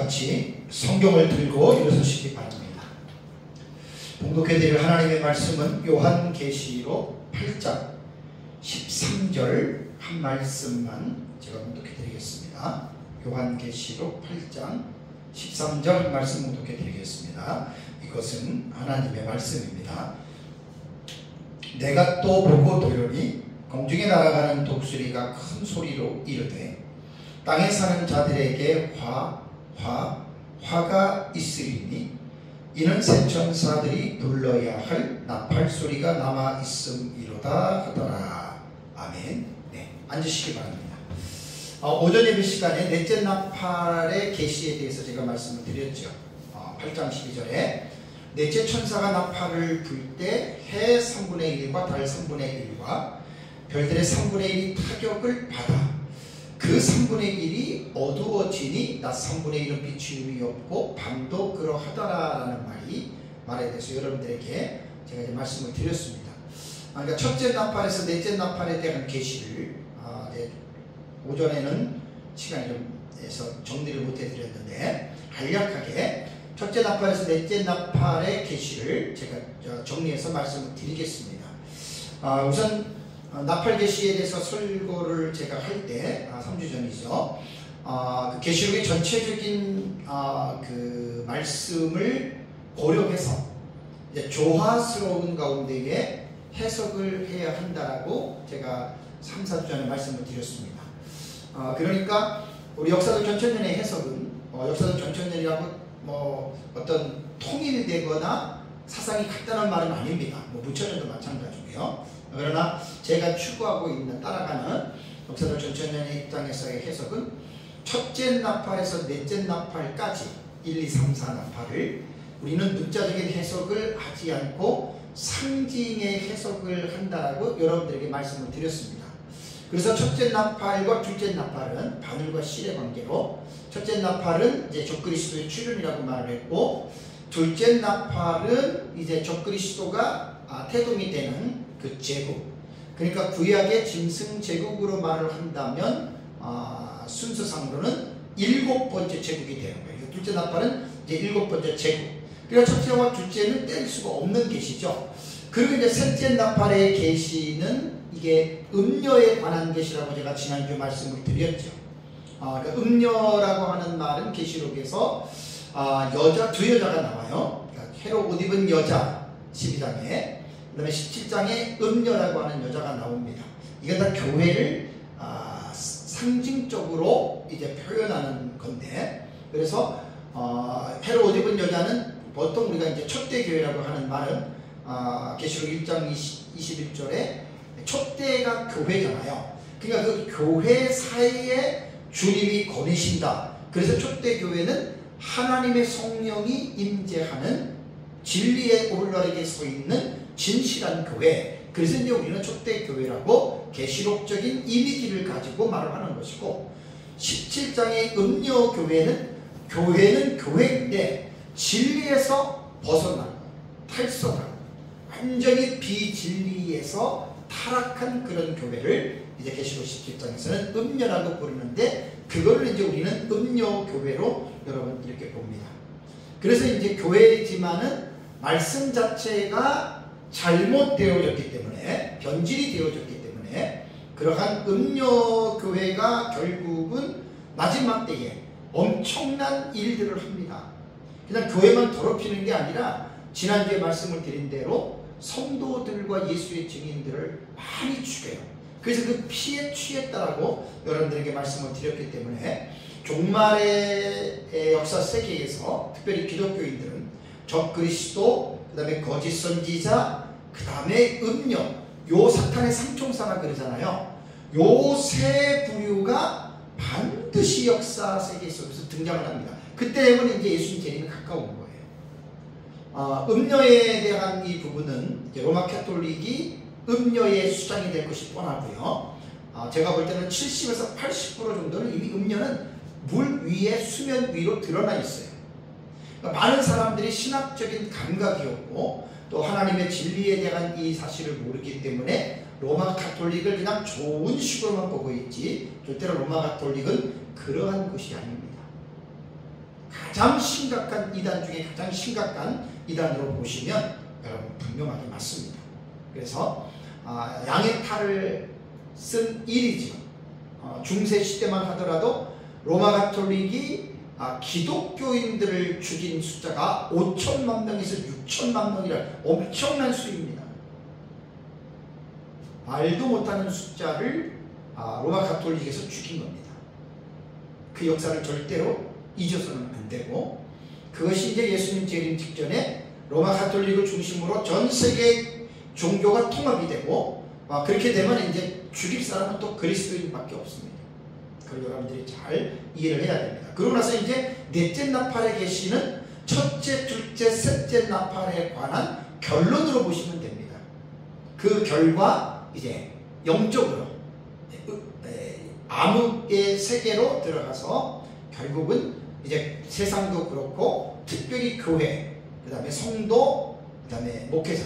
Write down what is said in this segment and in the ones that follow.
같이 성경을 들고 일어서시기 바랍니다. 봉독해드릴 하나님의 말씀은 요한계시록 8장 13절 한 말씀만 제가 봉독해드리겠습니다. 요한계시록 8장 13절 한 말씀 봉독해드리겠습니다. 이것은 하나님의 말씀입니다. 내가 또 보고 들으니 공중에 날아가는 독수리가 큰 소리로 이르되 땅에 사는 자들에게 화가 있으리니 이는 새 천사들이 불러야 할 나팔 소리가 남아 있음이로다 하더라. 아멘. 네, 앉으시기 바랍니다. 오전 예배 시간에 넷째 나팔의 계시에 대해서 제가 말씀을 드렸죠. 8장 12절에 넷째 천사가 나팔을 불 때 해 3분의 1과 달 3분의 1과 별들의 3분의 1이 타격을 받아 그 3분의 1이 어두워지니 낮 3분의 1은 비추음이 없고 밤도 그러하더라 라는 말에 대해서 여러분들에게 제가 이제 말씀을 드렸습니다. 그러니까 첫째 나팔에서 넷째 나팔에 대한 계시를 오전에는 시간이 좀 해서 정리를 못 해드렸는데 간략하게 첫째 나팔에서 넷째 나팔의 계시를 제가 정리해서 말씀을 드리겠습니다. 우선 나팔 계시에 대해서 설교를 제가 할 때 3주 전이죠. 그 계시록의 전체적인 그 말씀을 고려해서 이제 조화스러운 가운데에 해석을 해야 한다라고 제가 3, 4주 전에 말씀을 드렸습니다. 그러니까 우리 역사적 전천년의 해석은 역사적 전천년이라고 뭐 어떤 통일되거나 사상이 같다는 말은 아닙니다. 뭐 무천년도 마찬가지고요. 그러나 제가 추구하고 있는 따라가는 역사적 전천년의 입장에서의 해석은 첫째 나팔에서 넷째 나팔까지 1, 2, 3, 4 나팔을 우리는 문자적인 해석을 하지 않고 상징의 해석을 한다라고 여러분들에게 말씀을 드렸습니다. 그래서 첫째 나팔과 둘째 나팔은 바늘과 실의 관계로 첫째 나팔은 이제 적그리스도의 출현이라고 말을 했고 둘째 나팔은 이제 적그리스도가 태동이 되는 그 제국, 그러니까 구약의 짐승 제국으로 말을 한다면 순서상으로는 7번째 제국이 되는 거예요. 둘째 나팔은 이제 7번째 제국. 그러니까 첫째와 둘째는 뗄 수가 없는 계시죠. 그리고 이제 셋째 나팔의 계시는 이게 음녀에 관한 계시라고 제가 지난주 말씀을 드렸죠. 그러니까 음녀라고 하는 말은 계시록에서 두 여자가 나와요. 그러니까 헤롯 옷 입은 여자 12장에, 그 다음에 17장에 음녀라고 하는 여자가 나옵니다. 이게 다 교회를 상징적으로 이제 표현하는 건데, 그래서 헤롯 옷 입은 여자는 보통 우리가 이제 촛대 교회라고 하는 말은 계시록 1장 21절에 촛대가 교회잖아요. 그러니까 그 교회 사이에 주님이 거니신다. 그래서 촛대 교회는 하나님의 성령이 임재하는 진리의 오르락에 서 있는 진실한 교회. 그래서 이제 우리는 촛대 교회라고 계시록적인 이미지를 가지고 말을 하는 것이고, 17장의 음녀 교회는 교회인데 진리에서 벗어나고 탈선하고 완전히 비진리에서 타락한 그런 교회를 이제 계시록 17장에서는 음녀라고 부르는데, 그거를 이제 우리는 음녀 교회로 여러분 이렇게 봅니다. 그래서 이제 교회지만은 말씀 자체가 잘못되어졌기 때문에, 변질이 되어졌기 때문에 그러한 음녀 교회가 결국은 마지막 때에 엄청난 일들을 합니다. 그냥 교회만 더럽히는 게 아니라 지난주에 말씀을 드린 대로 성도들과 예수의 증인들을 많이 죽여요. 그래서 그 피에 취했다라고 여러분들에게 말씀을 드렸기 때문에 종말의 역사 세계에서 특별히 기독교인들은 적그리스도, 그 다음에 거짓 선지자, 그 다음에 음녀, 요 사탄의 삼총사가 그러잖아요. 요 세 부류가 반드시 역사 세계 속에서 등장을 합니다. 그때 되면 이제 예수님 재림이 가까운 거예요. 음녀에 대한 이 부분은 이제 로마 카톨릭이 음녀의 수장이 될 것이 뻔하고요. 제가 볼 때는 70에서 80% 정도는 이미 음녀는 물 위에 수면 위로 드러나 있어요. 그러니까 많은 사람들이 신학적인 감각이었고 또 하나님의 진리에 대한 이 사실을 모르기 때문에 로마 카톨릭을 그냥 좋은 식으로만 보고 있지, 절대로 로마 카톨릭은 그러한 것이 아닙니다. 가장 심각한 이단 중에 가장 심각한 이단으로 보시면 여러분 분명하게 맞습니다. 그래서 양의 탈을 쓴 일이죠. 중세 시대만 하더라도 로마 가톨릭이 기독교인들을 죽인 숫자가 5천만 명에서 6천만 명이라는 엄청난 수입니다. 말도 못하는 숫자를 로마 가톨릭에서 죽인 겁니다. 그 역사를 절대로 잊어서는 안 되고, 그것이 이제 예수님 재림 직전에 로마 가톨릭을 중심으로 전 세계 종교가 통합이 되고, 그렇게 되면 이제 죽일 사람은 또 그리스도인밖에 없습니다. 그걸 여러분들이 잘 이해를 해야 됩니다. 그러고 나서 이제 넷째 나팔에 계시는 첫째, 둘째, 셋째 나팔에 관한 결론으로 보시면 됩니다. 그 결과 이제 영적으로 암흑의 세계로 들어가서 결국은 이제 세상도 그렇고 특별히 교회, 그 다음에 성도, 그 다음에 목회자,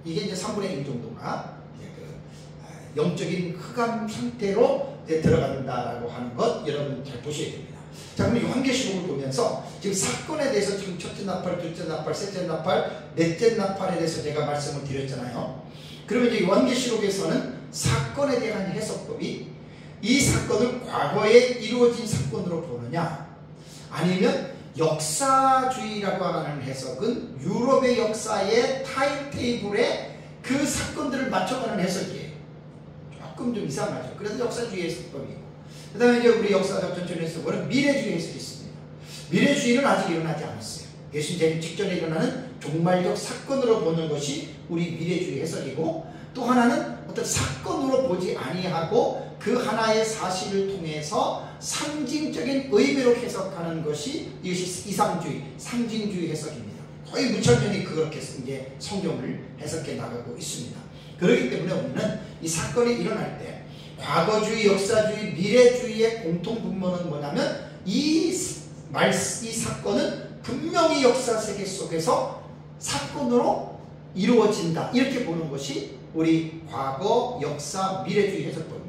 이게 이제 3분의 1 정도가 이제 그 영적인 흑암 상태로 이제 들어간다라고 하는 것 여러분 잘 보셔야 됩니다. 자, 그럼 요한계시록을 보면서 지금 사건에 대해서 지금 첫째 나팔, 둘째 나팔, 셋째 나팔, 넷째 나팔에 대해서 제가 말씀을 드렸잖아요. 그러면 이제 요한계시록에서는 사건에 대한 해석법이 이 사건을 과거에 이루어진 사건으로 보느냐, 아니면 역사주의라고 하는 해석은 유럽의 역사의 타임테이블에 그 사건들을 맞춰가는 해석이에요. 조금 좀 이상하죠. 그래서 역사주의 해석법이고, 그 다음에 이제 우리 역사적 전체 해석은 미래주의 해석이 있습니다. 미래주의는 아직 일어나지 않았어요. 예수님 재림 직전에 일어나는 종말적 사건으로 보는 것이 우리 미래주의 해석이고, 또 하나는 어떤 사건으로 보지 아니하고 그 하나의 사실을 통해서 상징적인 의미로 해석하는 것이 이것이 이상주의, 상징주의 해석입니다. 거의 무천년이 그렇게 이제 성경을 해석해 나가고 있습니다. 그렇기 때문에 우리는 이 사건이 일어날 때 과거주의, 역사주의, 미래주의의 공통 분모는 뭐냐면 이 사건은 분명히 역사 세계 속에서 사건으로 이루어진다, 이렇게 보는 것이 우리 과거, 역사, 미래주의 해석법입니다.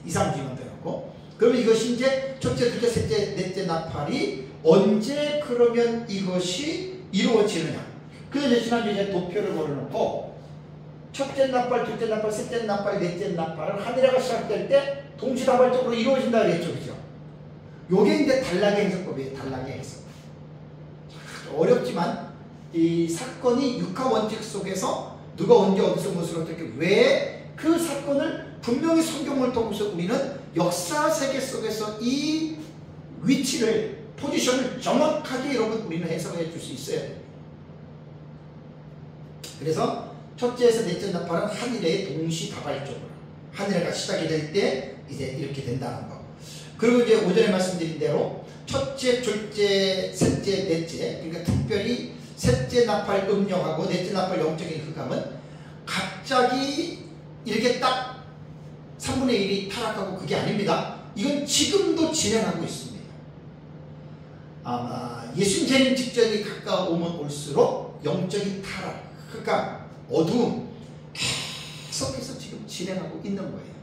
이상주의만 들었고, 그러면 이것이 이제 첫째, 둘째, 셋째, 넷째 나팔이 언제 그러면 이것이 이루어지느냐. 그래서 지난주에 이제 도표를 걸어놓고 첫째 나팔, 둘째 나팔, 셋째 나팔, 넷째 나팔은 하늘에가 시작될 때 동시다발적으로 이루어진다 그랬죠, 그죠? 요게 이제 단락의 해석법이에요. 단락의 해석. 어렵지만 이 사건이 육하 원칙 속에서 누가 언제 어디서 무엇을 어떻게 왜 그 사건을 분명히 성경을 통해서 우리는 역사 세계 속에서 이 위치를, 포지션을 정확하게 여러분 우리는 해석해 줄 수 있어야 됩니다. 그래서 첫째에서 넷째 나팔은 하늘의 동시다발적으로, 하늘에가 시작이 될 때 이제 이렇게 된다는 거. 그리고 이제 오전에 말씀드린 대로 첫째, 둘째, 셋째, 넷째, 그러니까 특별히 셋째 나팔 음력하고 넷째 나팔 영적인 흑암은 갑자기 이렇게 딱 3분의 1이 타락하고 그게 아닙니다. 이건 지금도 진행하고 있습니다. 아마 예수님 재림 직전이 가까우면 올수록 영적인 타락, 흑암, 어두움 계속해서 지금 진행하고 있는 거예요.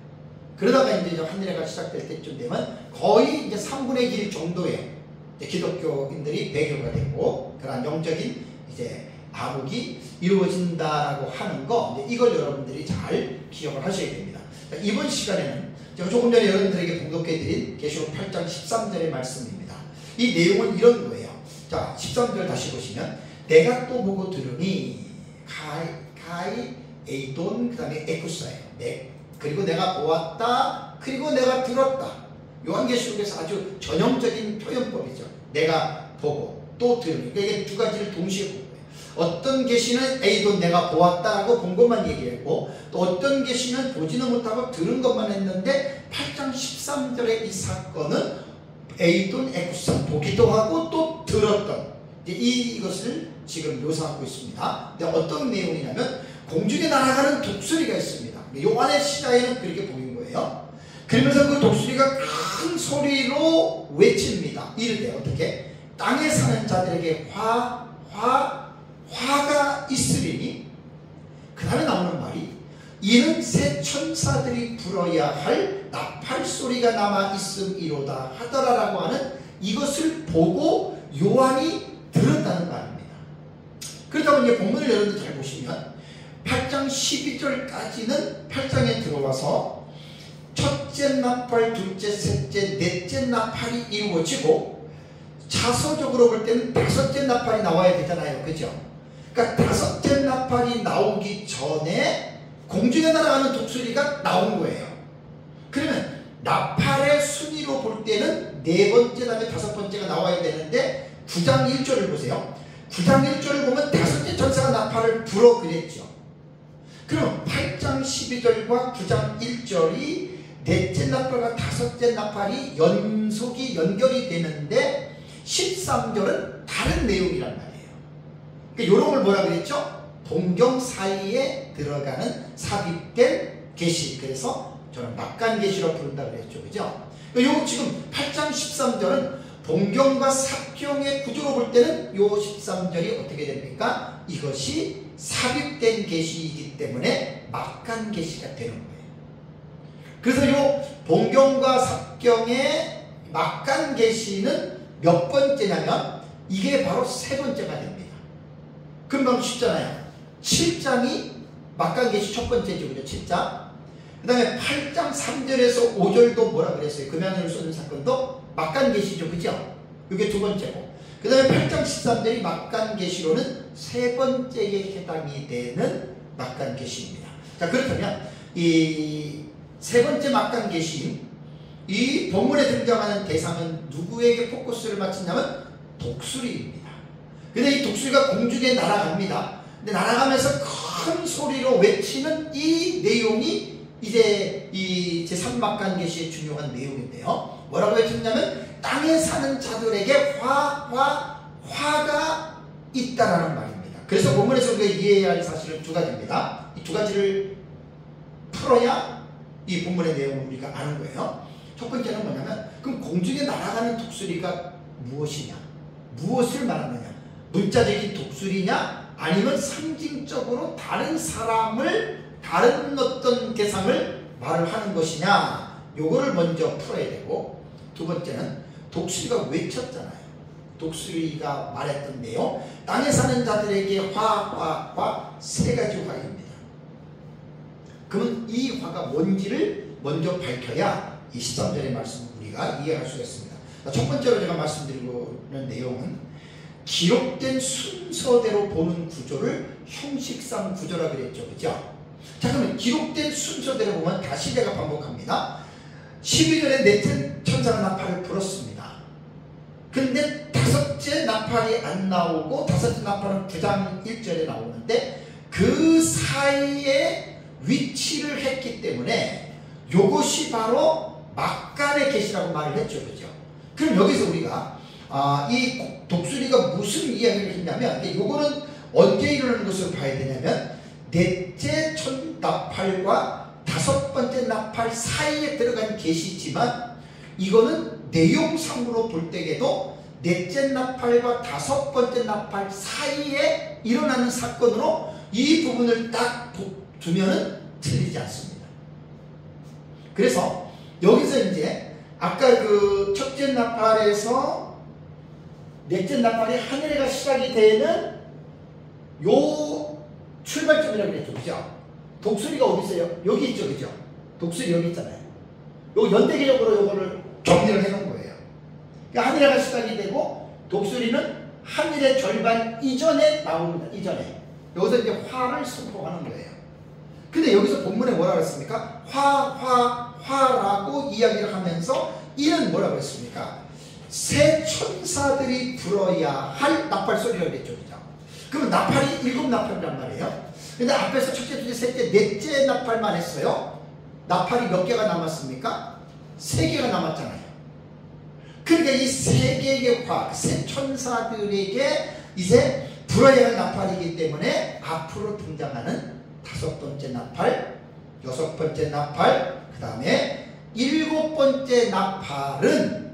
그러다가 이제 하늘에가 시작될 때쯤 되면 거의 이제 3분의 1 정도의 기독교인들이 배교가 되고 그런 영적인 이제 암흑이 이루어진다라고 하는 거, 이걸 여러분들이 잘 기억을 하셔야 됩니다. 이번 시간에는 제가 조금 전에 여러분들에게 봉독해드린 계시록 8장 13절의 말씀입니다. 이 내용은 이런 거예요. 자, 13절 다시 보시면 내가 또 보고 들으니 가이, 에이돈, 그 다음에 에쿠사예요. 그리고 내가 보았다, 그리고 내가 들었다. 요한계시록에서 아주 전형적인 표현법이죠. 내가 보고 또 들으니. 그러니까 이게 두 가지를 동시에 본 거예요. 어떤 계시는 에이돈 내가 보았다라고 본 것만 얘기했고, 또 어떤 계시는 보지는 못하고 들은 것만 했는데 8장 13절의 이 사건은 에이돈, 에쿠사, 보기도 하고 또 들었던 이것을 지금 묘사하고 있습니다. 근데 어떤 내용이냐면 공중에 날아가는 독수리가 있습니다. 요한의 시자에는 그렇게 보인 거예요. 그러면서 그 독수리가 큰 소리로 외칩니다. 이르되 어떻게? 땅에 사는 자들에게 화가 있으리니, 그 다음에 나오는 말이 이는 새 천사들이 불어야 할 나팔 소리가 남아 있음이로다 하더라라고 하는 이것을 보고 요한이 들었다는 말입니다. 그렇다면 이제 본문을 여러분들 잘 보시면 8장 12절까지는 8장에 들어와서 첫째 나팔, 둘째, 셋째, 넷째 나팔이 이루어지고 차서적으로 볼 때는 다섯째 나팔이 나와야 되잖아요. 그죠? 그러니까 다섯째 나팔이 나오기 전에 공중에 날아가는 독수리가 나온 거예요. 그러면 나팔의 순위로 볼 때는 네 번째 다음에 다섯 번째가 나와야 되는데 9장 1절을 보세요. 9장 1절을 보면 다섯째 천사가 나팔을 불어 그랬죠. 그럼 8장 12절과 9장 1절이 넷째 나팔과 다섯째 나팔이 연결이 되는데 13절은 다른 내용이란 말이에요. 그러니까 이런 걸 뭐라 그랬죠? 동경 사이에 들어가는 삽입된 계시. 그래서 저는 막간 계시라고 부른다 그랬죠. 그죠? 요 지금 8장 13절은 동경과 삽경의 구조로 볼 때는 요 13절이 어떻게 됩니까? 이것이 삽입된 계시이기 때문에 막간 계시가 되는 거예요. 그래서 요 동경과 삽경의 막간 계시는 몇 번째냐면 이게 바로 세 번째가 됩니다. 금방 쉽잖아요. 7장이 막간 계시 첫 번째죠. 그죠? 7장. 그 다음에 8장 3절에서 5절도 뭐라 그랬어요? 금양을 쏘는 사건도 막간 계시죠. 그죠? 이게 두 번째고. 그 다음에 8장 13절이 막간 계시로는 세 번째에 해당이 되는 막간 계시입니다. 자, 그렇다면 이 세 번째 막간 계시, 이 본문에 등장하는 대상은 누구에게 포커스를 맞추냐면 독수리입니다. 근데 이 독수리가 공중에 날아갑니다. 근데 날아가면서 큰 소리로 외치는 이 내용이 이제 이 제3막간 계시의 중요한 내용인데요. 뭐라고 외쳤냐면 땅에 사는 자들에게 화가 있다라는 말입니다. 그래서 본문에서 우리가 이해해야 할 사실은 두 가지입니다. 이 두 가지를 풀어야 이 본문의 내용을 우리가 아는 거예요. 첫 번째는 뭐냐면 그럼 공중에 날아가는 독수리가 무엇이냐? 무엇을 말하느냐? 문자적인 독수리냐? 아니면 상징적으로 다른 사람을, 다른 어떤 대상을 말을 하는 것이냐? 요거를 먼저 풀어야 되고, 두 번째는 독수리가 외쳤잖아요. 독수리가 말했던 내용, 땅에 사는 자들에게 화 세 가지 화입니다. 그러면 이 화가 뭔지를 먼저 밝혀야 이 13절의 말씀을 우리가 이해할 수가 있습니다. 첫 번째로 제가 말씀드리고는 내용은 기록된 순서대로 보는 구조를 형식상 구조라 그랬죠. 그죠? 자, 그러면 기록된 순서대로 보면 다시 제가 반복합니다. 12절에 넷째 천사가 나팔을 불었습니다. 근데 다섯째 나팔이 안 나오고 다섯째 나팔은 9장 1절에 나오는데 그 사이에 위치를 했기 때문에 요것이 바로 막간의 계시라고 말을 했죠. 그죠? 그럼 여기서 우리가 이 독수리가 무슨 이야기를 했냐면 요거는 언제 일어나는 것을 봐야 되냐면 넷째 나팔과 다섯 번째 나팔 사이에 들어간 계시지만 이거는 내용상으로 볼 때에도 넷째 나팔과 다섯 번째 나팔 사이에 일어나는 사건으로 이 부분을 딱 두면은 틀리지 않습니다. 그래서 여기서 이제 아까 그 첫째 나팔에서 넷째 나팔이 하늘에가 시작이 되는 요 출발점이라고 그랬죠. 그죠? 독수리가 어디 있어요? 여기 있죠. 그죠? 독수리 여기 있잖아요. 요 연대기적으로 요거를 정리를 해놓은 거예요. 그러니까 하늘에가 시작이 되고 독수리는 하늘의 절반 이전에 나옵니다. 이전에. 여기서 이제 화를 선포하는 거예요. 근데 여기서 본문에 뭐라고 했습니까? 화라고 이야기를 하면서 이는 뭐라고 했습니까? 새 천사들이 불어야 할 나팔 소리라고 했죠. 그죠? 그럼 나팔이 7나팔이란 말이에요. 근데 앞에서 첫째, 둘째, 셋째, 넷째 나팔만 했어요. 나팔이 몇 개가 남았습니까? 3개가 남았잖아요. 그러니까 이 3개의 화, 새 천사들에게 이제 불어야 할 나팔이기 때문에 앞으로 등장하는 다섯 번째 나팔, 여섯 번째 나팔, 그 다음에 일곱 번째 나팔은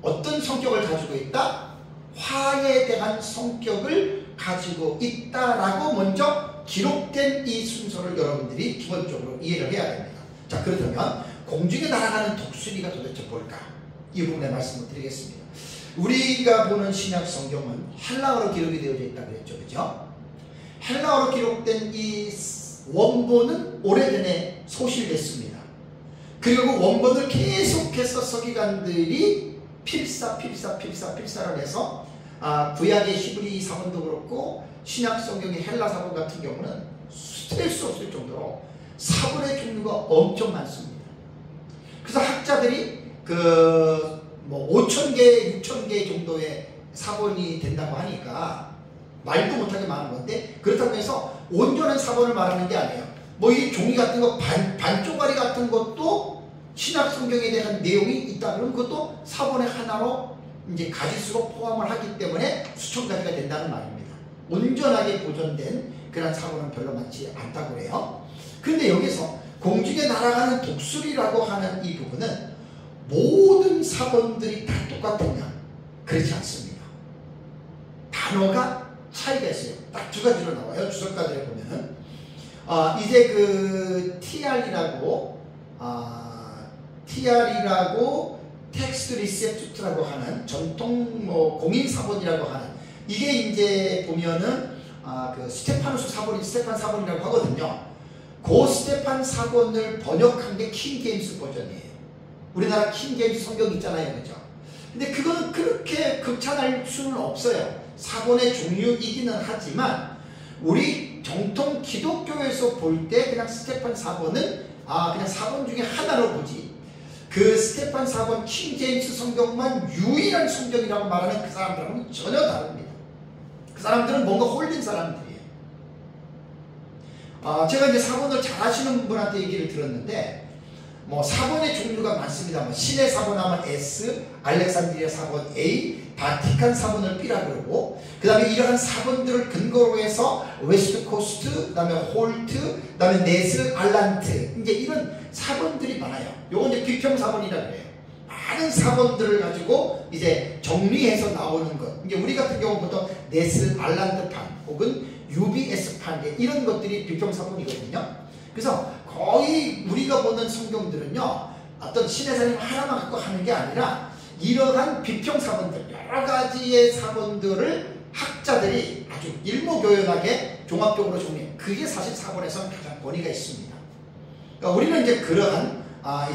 어떤 성격을 가지고 있다? 화에 대한 성격을 가지고 있다라고 먼저 기록된 이 순서를 여러분들이 기본적으로 이해를 해야 됩니다. 자, 그렇다면 공중에 날아가는 독수리가 도대체 뭘까? 이 부분에 말씀을 드리겠습니다. 우리가 보는 신약 성경은 헬라어로 기록이 되어져 있다 그랬죠. 그죠? 헬라어로 기록된 이 원본은 오래전에 소실됐습니다. 그리고 그 원본을 계속해서 서기관들이 필사를 해서 구약의 히브리 사본도 그렇고 신약 성경의 헬라 사본 같은 경우는 셀 수 없을 정도로 사본의 종류가 엄청 많습니다. 그래서 학자들이 뭐 5,000개, 6,000개 정도의 사본이 된다고 하니까 말도 못하게 많은 건데, 그렇다고 해서 온전한 사본을 말하는 게 아니에요. 뭐 이 종이 같은 거 반쪽짜리 같은 것도 신약 성경에 대한 내용이 있다 그러면 그것도 사본의 하나로 이제 가지수로 포함을 하기 때문에 수천 가지가 된다는 말입니다. 온전하게 보존된 그런 사본은 별로 많지 않다고 해요. 그런데 여기서 공중에 날아가는 독수리라고 하는 이 부분은 모든 사본들이 다 똑같으냐? 그렇지 않습니다. 단어가 차이가 있어요. 딱 두 가지로 나와요. 주석가들에 보면은 이제 그 TR이라고 텍스트 리셉트라고 하는 전통 뭐 공인 사본이라고 하는, 이게 이제 보면은 그 스테판 사본이라고 하거든요. 그 스테판 사본을 번역한 게 킹제임스 버전이에요. 우리나라 킹제임스 성경 있잖아요, 그죠? 근데 그거는 그렇게 극찬할 수는 없어요. 사본의 종류이기는 하지만 우리 정통 기독교에서 볼 때 그냥 스테판 사본은 그냥 사본 중에 하나로 보지, 그 스테판 사본 킹제임스 성경만 유일한 성경이라고 말하는 그 사람들하고는 전혀 다릅니다. 그 사람들은 뭔가 홀린 사람들이에요. 제가 이제 사본을 잘 아시는 분한테 얘기를 들었는데, 뭐 사본의 종류가 많습니다. 뭐 신의 사본 하면 S, 알렉산드리아 사본 A, 바티칸 사본을 B라 그러고, 그 다음에 이러한 사본들을 근거로 해서 웨스트 코스트, 그 다음에 홀트, 그 다음에 네스, 알란트, 이제 이런 사본들이 많아요. 요건 이제 비평 사본이라 그래요. 많은 사본들을 가지고 이제 정리해서 나오는 것. 이제 우리 같은 경우 보통 네스, 알란트판 혹은 UBS판 이런 것들이 비평 사본이거든요. 그래서 거의 우리가 보는 성경들은요, 어떤 신의 사님 하나만 갖고 하는 게 아니라 이러한 비평 사본들, 여러 가지의 사본들을 학자들이 아주 일목요연하게 종합적으로 정리해. 그게 사실 사본에서는 가장 권위가 있습니다. 그러니까 우리는 이제 그러한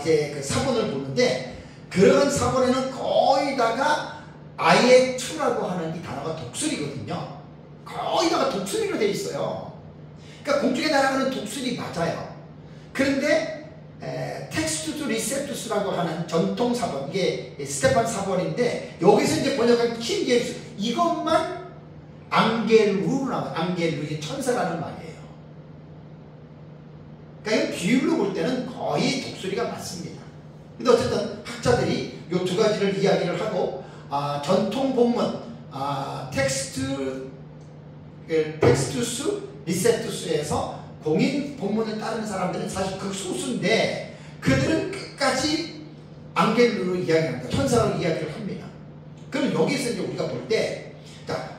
이제 그 사본을 보는데, 그러한 사본에는 거의 다가 IE2라고 하는 이 단어가 독수리거든요. 거의 다가 독수리로 되어 있어요. 그러니까 공중에 날아가는 독수리 맞아요. 그런데 텍스투스 리셉투스라고 하는 전통 사본, 이게 스테판 사본인데, 여기서 이제 번역한 킹제임스, 이것만 앙겔루로 나와요. 앙겔루, 이게 천사라는 말이에요. 그러니까 비율로 볼 때는 거의 독수리가 맞습니다. 근데 어쨌든 학자들이 이 두 가지를 이야기를 하고, 전통 본문, 텍스투스 리셉투스에서 공인 본문을 따르는 사람들은 사실 극소수인데, 그들은 끝까지 앙겔루로 이야기합니다. 천사로 이야기를 합니다. 그럼 여기서 이제 우리가 볼 때,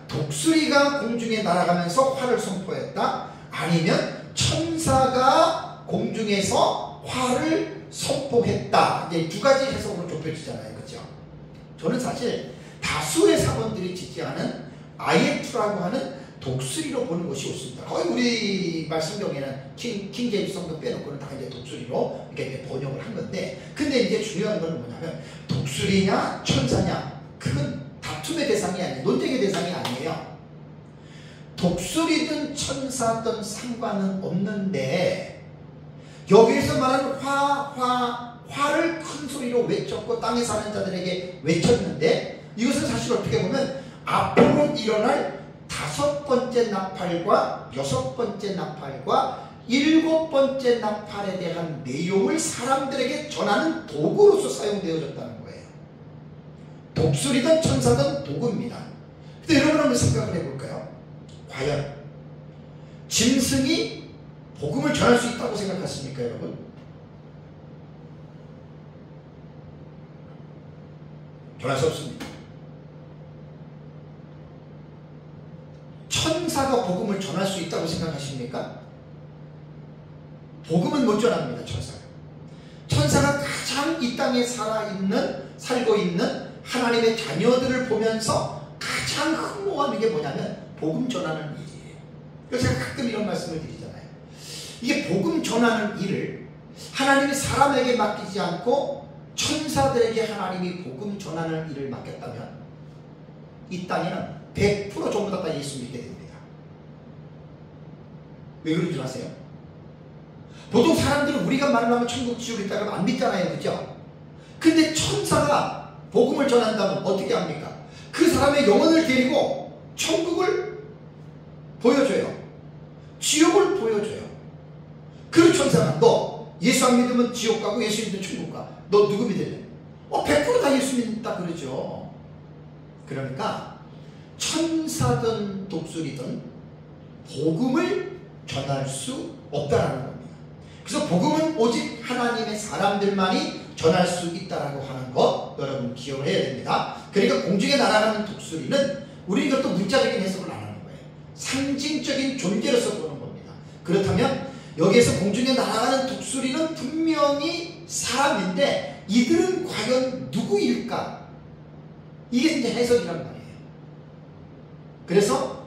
독수리가 공중에 날아가면서 화를 선포했다, 아니면 천사가 공중에서 화를 선포했다, 이제 두 가지 해석으로 좁혀지잖아요, 그렇죠? 저는 사실 다수의 사본들이 지지하는 IE2라고 하는 독수리로 보는 것이 옳습니다. 거의 우리 말씀경에는 킹제임스 성경 빼놓고는 다 이제 독수리로 이렇게 번역을 한 건데, 근데 이제 중요한 건 뭐냐면, 독수리냐 천사냐, 그건 다툼의 대상이 아니에요. 논쟁의 대상이 아니에요. 독수리든 천사든 상관은 없는데, 여기에서 말하는 화를 큰 소리로 외쳤고 땅에 사는 자들에게 외쳤는데, 이것은 사실 어떻게 보면 앞으로 일어날 5번째 나팔과 6번째 나팔과 7번째 나팔에 대한 내용을 사람들에게 전하는 도구로서 사용되어졌다는 거예요. 독수리든 천사든 도구입니다. 근데 여러분 한번 생각을 해볼까요? 과연 짐승이 복음을 전할 수 있다고 생각하십니까, 여러분? 전할 수 없습니다. 천사가 복음을 전할 수 있다고 생각하십니까? 복음은 못 전합니다, 천사가. 천사가 가장 이 땅에 살고 있는 하나님의 자녀들을 보면서 가장 흠모하는 게 뭐냐면 복음 전하는 일이에요. 그래서 제가 가끔 이런 말씀을 드리잖아요. 이게 복음 전하는 일을 하나님이 사람에게 맡기지 않고 천사들에게 하나님이 복음 전하는 일을 맡겼다면 이 땅에는 100% 전부 다 예수 믿게 됩니다. 왜 그런 줄 아세요? 보통 사람들은 우리가 말을 하면 천국 지옥 있다 그러면 안 믿잖아요. 그죠? 근데 천사가 복음을 전한다면 어떻게 합니까? 그 사람의 영혼을 데리고 천국을 보여줘요. 지옥을 보여줘요. 그 천사가 너 예수 안 믿으면 지옥 가고 예수 믿으면 천국 가. 너 누구 믿을래? 100% 예수 믿는다 그러죠. 그러니까 천사든 독수리든 복음을 전할 수 없다라는 겁니다. 그래서 복음은 오직 하나님의 사람들만이 전할 수 있다라고 하는 것 여러분 기억을 해야 됩니다. 그러니까 공중에 날아가는 독수리는 우리 이것도 문자적인 해석을 안 하는 거예요. 상징적인 존재로서 보는 겁니다. 그렇다면 여기에서 공중에 날아가는 독수리는 분명히 사람인데 이들은 과연 누구일까? 이게 이제 해석이란 말이에요. 그래서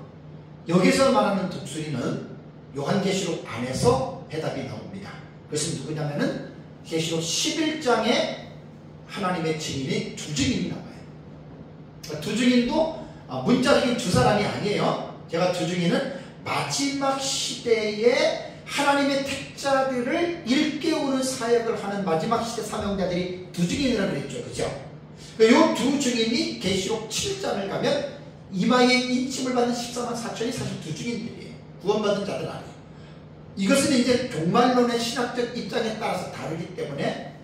여기서 말하는 독수리는 요한계시록 안에서 해답이 나옵니다. 그것은 누구냐면은 계시록 11장에 하나님의 증인이 두 증인이 나와요. 두 증인도 문자적인 두 사람이 아니에요. 제가 두 증인은 마지막 시대에 하나님의 택자들을 일깨우는 사역을 하는 마지막 시대 사명자들이 두 증인이라고 그랬죠. 그죠? 이 두 증인이 계시록 7장을 가면 이마에 인침을 받는 14만 4천이 사실 두 증인들이에요. 구원받은 자들 아니에요. 이것은 이제 종말론의 신학적 입장에 따라서 다르기 때문에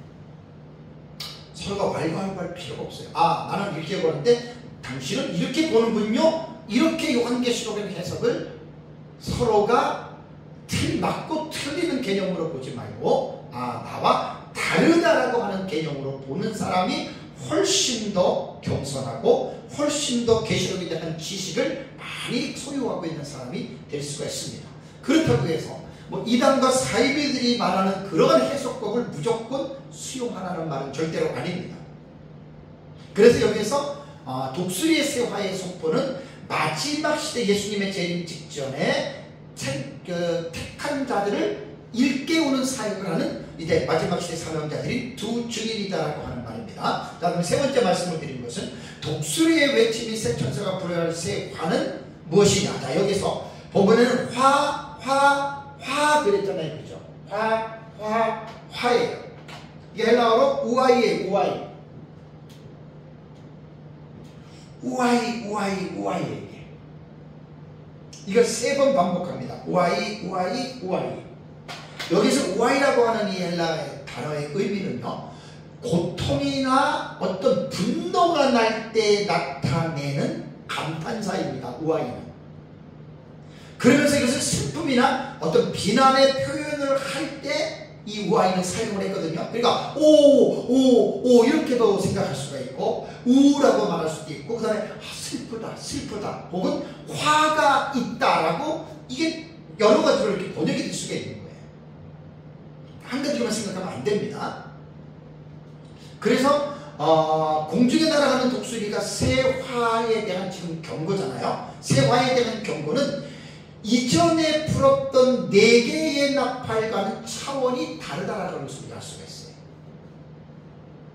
서로가 왈가왈부할 필요가 없어요. 나는 이렇게 보는데 당신은 이렇게 보는군요. 이렇게 요한계시록의 해석을 서로가 맞고 틀리는 개념으로 보지 말고 나와 다르다라고 하는 개념으로 보는 사람이 훨씬 더 겸손하고 훨씬 더 계시록에 대한 지식을 많이 소유하고 있는 사람이 될 수가 있습니다. 그렇다고 해서 이단과 사이비들이 말하는 그러한 해석법을 무조건 수용하라는 말은 절대로 아닙니다. 그래서 여기서 독수리의 세화의 속보는 마지막 시대 예수님의 재림 직전에 택한 자들을 일깨우는 사역을 하는 이제 마지막 시대 사명자들이 두 증인이다라고 하는 말입니다. 그럼 세 번째 말씀을 드린 것은 독수리의 외침이 새 천사가 불어야 할 새 화는 무엇이냐. 자, 여기서 보면은 화 그랬잖아요. 그죠? 화예요. 이게 헬라어로 우아이예요. 우아이. 이걸 3번 반복합니다. 우아이. 여기서 우아이라고 하는 이 헬라의 단어의 의미는요, 고통이나 어떤 분노가 날 때 나타내는 감탄사입니다. 우아이는. 그러면서 이것을 슬픔이나 어떤 비난의 표현을 할 때 이 우아이는 사용을 했거든요. 그러니까 오 이렇게도 생각할 수가 있고 우라고 말할 수도 있고 그 다음에 슬프다 혹은 화가 있다라고 이게 여러 가지로 이렇게 번역이 될 수가 있는 거예요. 한 가지로만 생각하면 안 됩니다. 그래서 공중에 날아가는 독수리가 새화에 대한 지금 경고잖아요. 새화에 대한 경고는 이전에 풀었던 4개의 나팔과는 차원이 다르다라는 것을 알 수가 있어요.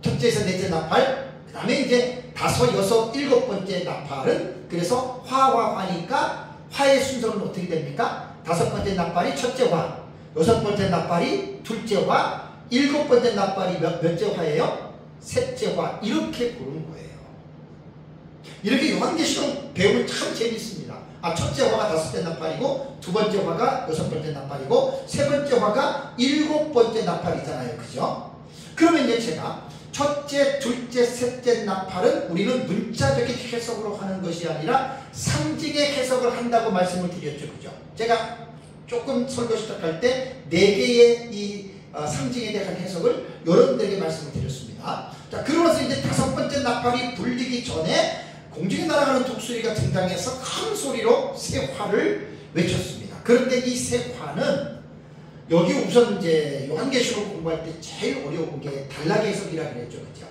첫째에서 넷째 나팔, 그 다음에 이제 5, 6, 7번째 나팔은 그래서 화니까 화의 순서는 어떻게 됩니까? 5번째 나팔이 첫째 화, 6번째 나팔이 둘째 화, 7번째 나팔이 몇째 화예요? 셋째 화. 이렇게 보는 거예요. 이렇게 요한계시록 배우면 참 재밌습니다. 첫째 화가 5번째 나팔이고, 2번째 화가 6번째 나팔이고, 3번째 화가 7번째 나팔이잖아요. 그죠? 그러면 이제 제가 첫째, 둘째, 셋째 나팔은 우리는 문자적인 해석으로 하는 것이 아니라 상징의 해석을 한다고 말씀을 드렸죠. 그죠? 제가 조금 설교 시작할 때 4개의 이 상징에 대한 해석을 여러분들에게 말씀을 드렸습니다. 자, 그러면서 이제 5번째 나팔이 불리기 전에 공중에 날아가는 독수리가 등장해서 큰 소리로 새 화를 외쳤습니다. 그런데 이 새 화는 여기 우선 이제 요한계시록 공부할 때 제일 어려운 게 단락의 해석이라 그랬죠. 그죠?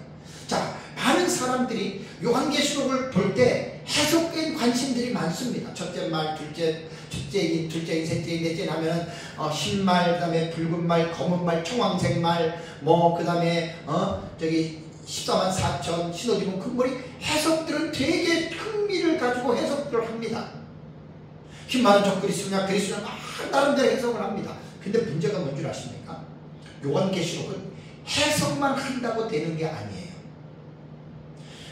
자, 많은 사람들이 요한계시록을 볼 때 해석된 관심들이 많습니다. 첫째 말, 둘째인, 셋째인, 넷째인 하면 흰 말, 그 다음에 붉은 말, 검은 말, 청황색 말, 그 다음에 저기 14만 4천, 신옷 입은 큰 머리, 해석들은 되게 흥미를 가지고 해석들을 합니다. 흰 말은 저 그리스도냐, 그리스도는 막 나름대로 해석을 합니다. 근데 문제가 뭔 줄 아십니까? 요한계시록은 해석만 한다고 되는 게 아니에요.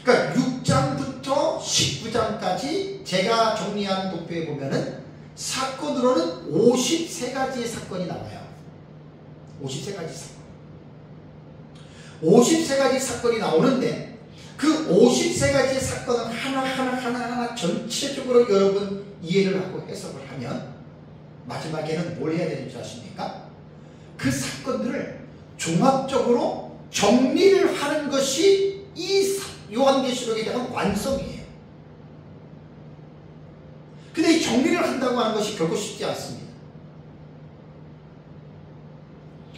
그러니까 6장부터 19장까지 제가 정리한 도표에 보면은 사건으로는 53가지의 사건이 나와요. 53가지 사건. 53가지 사건이 나오는데 그 53가지의 사건을 하나하나 전체적으로 여러분 이해를 하고 해석을 하면 마지막에는 뭘 해야 되는 줄 아십니까? 그 사건들을 종합적으로 정리를 하는 것이 이 요한계시록에 대한 완성이에요. 근데 이 정리를 한다고 하는 것이 결코 쉽지 않습니다.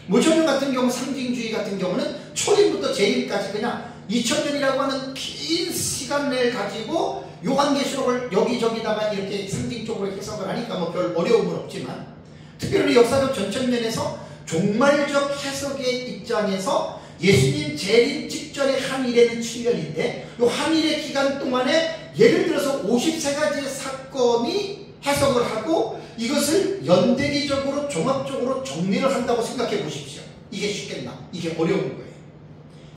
모천년 같은 경우, 상징주의 같은 경우는 초림부터 재림까지 그냥 2000년이라고 하는 긴 시간을 가지고 요한계시록을 여기저기다가 이렇게 상징적으로 해석을 하니까 뭐 별 어려움은 없지만, 특별히 역사적 전천면에서 종말적 해석의 입장에서 예수님 재림 직전의 한 일에는 7년인데 이 한 일의 기간 동안에 예를 들어서 53가지의 사건이 해석을 하고 이것을 연대기적으로 종합적으로 정리를 한다고 생각해 보십시오. 이게 쉽겠나? 이게 어려운 거예요.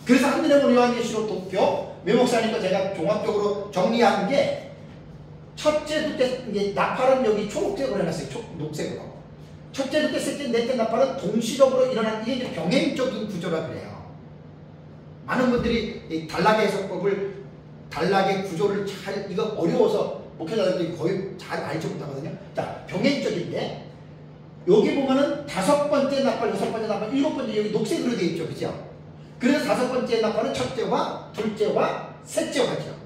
그래서 한눈에 보는 요한계시록 도표 외목사님과 제가 종합적으로 정리한 게 첫째, 둘째, 이제 나팔은 여기 초록색으로 해놨어요. 녹색으로. 첫째, 둘째, 셋째, 넷째 나팔은 동시적으로 일어나는, 이게 이제 병행적인 구조라 그래요. 많은 분들이 이 단락의 해석법을, 단락의 구조를 잘, 이거 어려워서 목회자들이 거의 잘 알지 못하거든요. 자, 병행적인데 여기 보면은 5번째 나팔, 6번째 나팔, 7번째 여기 녹색으로 되어 있죠. 그죠? 그래서 5번째 나팔은 첫째와 둘째와 셋째와죠.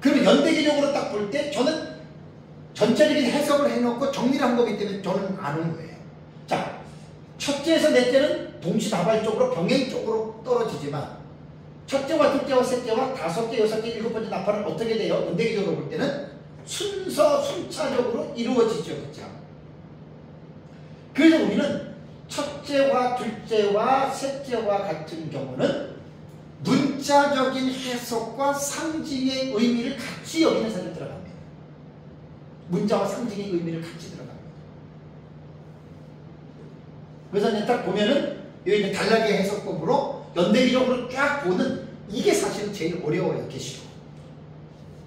그러면 연대기적으로 딱 볼 때 저는 전체적인 해석을 해놓고 정리를 한 거기 때문에 저는 아는 거예요. 자, 첫째에서 넷째는 동시다발적으로 병행적으로 떨어지지만 첫째와 둘째와 셋째와 5째, 6째, 7번째 나팔은 어떻게 돼요? 연대기적으로 볼 때는 순차적으로 이루어지죠. 그렇죠? 그래서 우리는 첫째와 둘째와 셋째와 같은 경우는 문자적인 해석과 상징의 의미를 같이 여기는 사람이 들어갑니다. 문자와 상징의 의미를 같이 들어갑니다. 그래서 이제 딱 보면은 여기 이제 단락의 해석법으로 연대기적으로 쫙 보는 이게 사실은 제일 어려워요. 계시록.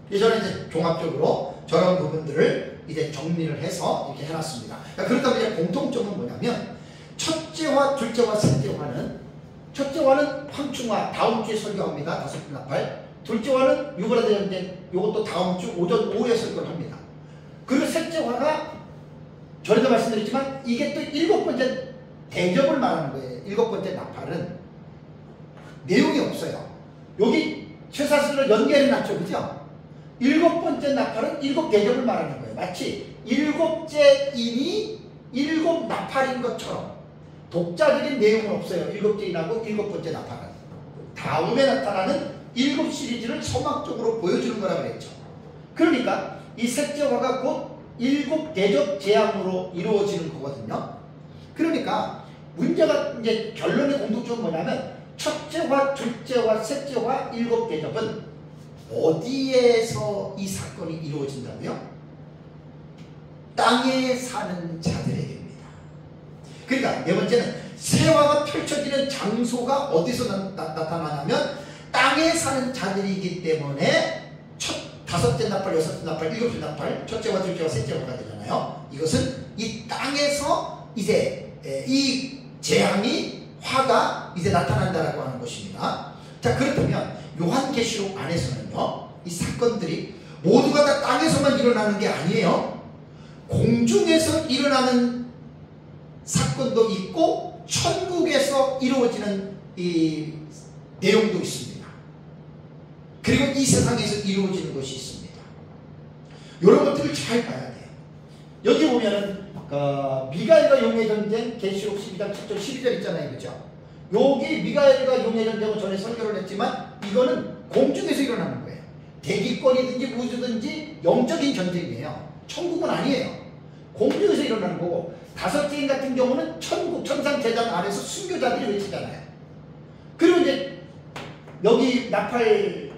그래서 저는 이제 종합적으로 저런 부분들을 이제 정리를 해서 이렇게 해놨습니다. 그렇다면 이제 공통점은 뭐냐면 첫째와 둘째와 셋째와는, 첫째와는 황충화 다음 주에 설교합니다. 5분 나팔. 둘째와는 유브라데인데 이것도 다음 주 오전 오후에 설교를 합니다. 그리고 셋째화가 전에도 말씀드렸지만 이게 또 7번째 대접을 말하는 거예요. 7번째 나팔은 내용이 없어요. 여기 쇠사슬로 연결해놨죠. 그죠? 7번째 나팔은 7대접을 말하는 거예요. 마치 7째 인이 7 나팔인 것처럼 독자적인 내용은 없어요. 7째 인하고 7번째 나팔은. 다음에 나타나는 7 시리즈를 서막적으로 보여주는 거라고 그랬죠. 그러니까 이 셋째화가 곧 7대접 재앙으로 이루어지는 거거든요. 그러니까 문제가 이제 결론의 공통점은 뭐냐면 첫째화, 둘째화, 셋째화, 7대접은 어디에서 이 사건이 이루어진다고요? 땅에 사는 자들에게입니다. 그러니까 네 번째는 세화가 펼쳐지는 장소가 어디서 나타나냐면 땅에 사는 자들이기 때문에 첫 5째 나팔, 6째 나팔, 7째 나팔, 첫째와 둘째와 셋째화가 되잖아요. 이것은 이 땅에서 이제 이 재앙이 화가 이제 나타난다라고 하는 것입니다. 자, 그렇다면 요한계시록 안에서는요, 이 사건들이 모두가 다 땅에서만 일어나는 게 아니에요. 공중에서 일어나는 사건도 있고 천국에서 이루어지는 이 내용도 있습니다. 그리고 이 세상에서 이루어지는 것이 있습니다. 이런 것들을 잘 봐야 돼요. 여기 보면은 미가엘과 용의 전쟁 계시록 12장 7절 12절 있잖아요. 그죠? 여기 미가엘과 용의 전쟁은 전에 설교를 했지만 이거는 공중에서 일어나는 거예요. 대기권이든지 우주든지 영적인 전쟁이에요. 천국은 아니에요. 공중에서 일어나는 거고, 다섯째 인 같은 경우는 천국, 천상, 재단 아래서 순교자들이 외치잖아요. 그리고 이제 여기 나팔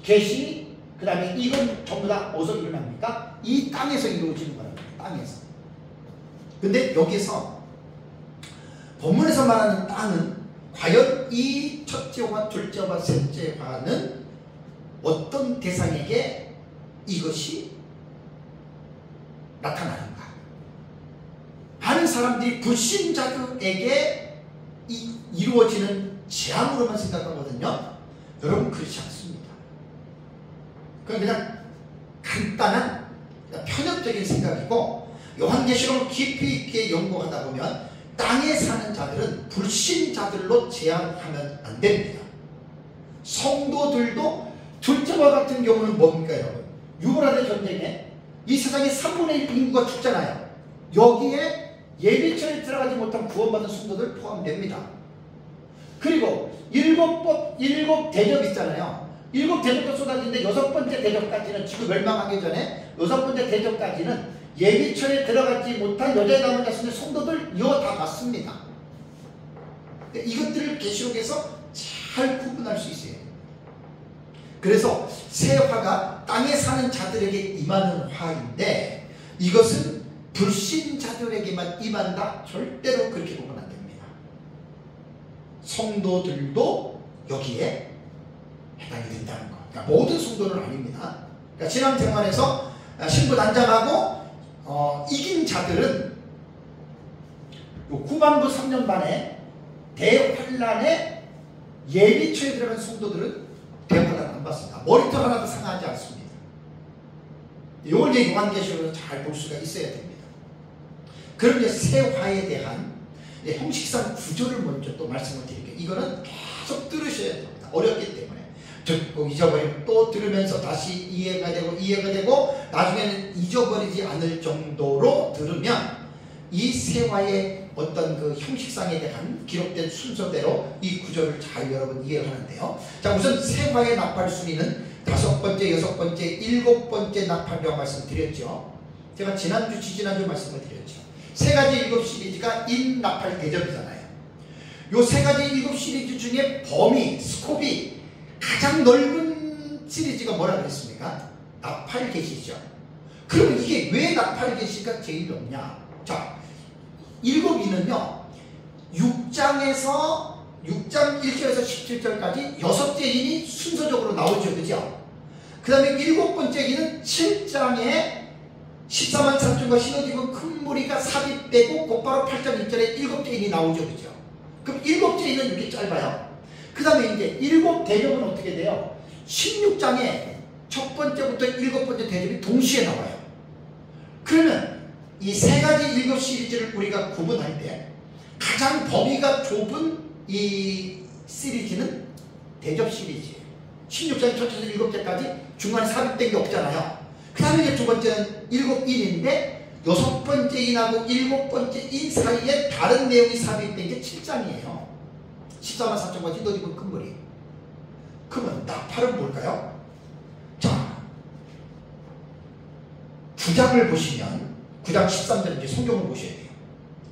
계시, 그 다음에 이건 전부 다 어디서 일어납니까? 이 땅에서 이루어지는 거예요. 땅에서. 근데 여기서 본문에서 말하는 땅은 과연 이 첫째와 둘째와 셋째와는 어떤 대상에게 이것이 나타나는가? 많은 사람들이 불신자들에게 이루어지는 재앙으로만 생각하거든요. 여러분, 그렇지 않습니다. 그건 그냥 간단한 편협적인 생각이고, 요한계시록을 깊이 있게 연구하다 보면 땅에 사는 자들은 불신자들로 제한하면 안 됩니다. 성도들도 둘째와 같은 경우는 뭡니까, 여러분? 유브라데 전쟁에 이 세상의 3분의 1 인구가 죽잖아요. 여기에 예비처에 들어가지 못한 구원받은 성도들 포함됩니다. 그리고 일곱 대접 있잖아요. 7대접도 쏟아지는데 6번째 대접까지는, 지구 멸망하기 전에 6번째 대접까지는 예비처에 들어가지 못한 여자의 남은 자신의 성도들 이거 다 받습니다. 이것들을 계시록에서 잘 구분할 수 있어요. 그래서 새 화가 땅에 사는 자들에게 임하는 화인데, 이것은 불신자들에게만 임한다? 절대로 그렇게 보면 안 됩니다. 성도들도 여기에 해당이 된다는 것. 그러니까 모든 성도는 아닙니다. 그러니까 신앙생활에서 신부단장하고 이긴 자들은 후반부 3년 반에 대환란에 예비처에 들어간 성도들은 대환란 안 받습니다. 머리털 하나도 상하지 않습니다. 이걸 이제 요한계시록에서 잘 볼 수가 있어야 됩니다. 그럼 이제 세화에 대한 형식상 구조를 먼저 또 말씀을 드릴게요. 이거는 계속 들으셔야 됩니다. 어렵기 때문에. 듣고 잊어버리고 또 들으면서 다시 이해가 되고 나중에는 잊어버리지 않을 정도로 들으면 이 세화의 어떤 그 형식상에 대한 기록된 순서대로 이 구조를 잘 여러분 이해하는데요. 자, 우선 세화의 나팔 순위는 5번째, 6번째, 7번째 나팔이라고 말씀드렸죠. 제가 지난주, 지지난주 말씀을 드렸죠. 세 가지 7 시리즈가 인나팔 대접이잖아요. 요 세 가지 7 시리즈 중에 범위, 스콥이 가장 넓은 시리즈가 뭐라 그랬습니까? 나팔 계시죠. 그러면 이게 왜 나팔 계시가 제일 높냐? 자, 7위는요 6장 1절에서 17절까지 6째 인이 순서적으로 나오죠. 그죠? 그 다음에 7번째 인은 7장에 14만 3천과 신어지고 큰 무리가 삽입되고 곧바로 8장 1절에 7째 인이 나오죠. 그죠? 그럼 7째 인은 이렇게 짧아요. 그 다음에 이제 7 대접은 어떻게 돼요? 16장에 첫 번째부터 7번째 대접이 동시에 나와요. 그러면 이 세 가지 7 시리즈를 우리가 구분할 때 가장 범위가 좁은 이 시리즈는 대접 시리즈예요. 16장 첫째에서 7節까지 중간에 삽입된 게 없잖아요. 그 다음에 이제 두 번째는 7인인데 6번째 인하고 7번째 인 사이에 다른 내용이 삽입된 게 7장이에요. 14만 4천과 찢어지고 큰 무리. 그러면 나팔은 뭘까요? 자, 9장을 보시면 9장 13절 이제 성경을 보셔야 돼요.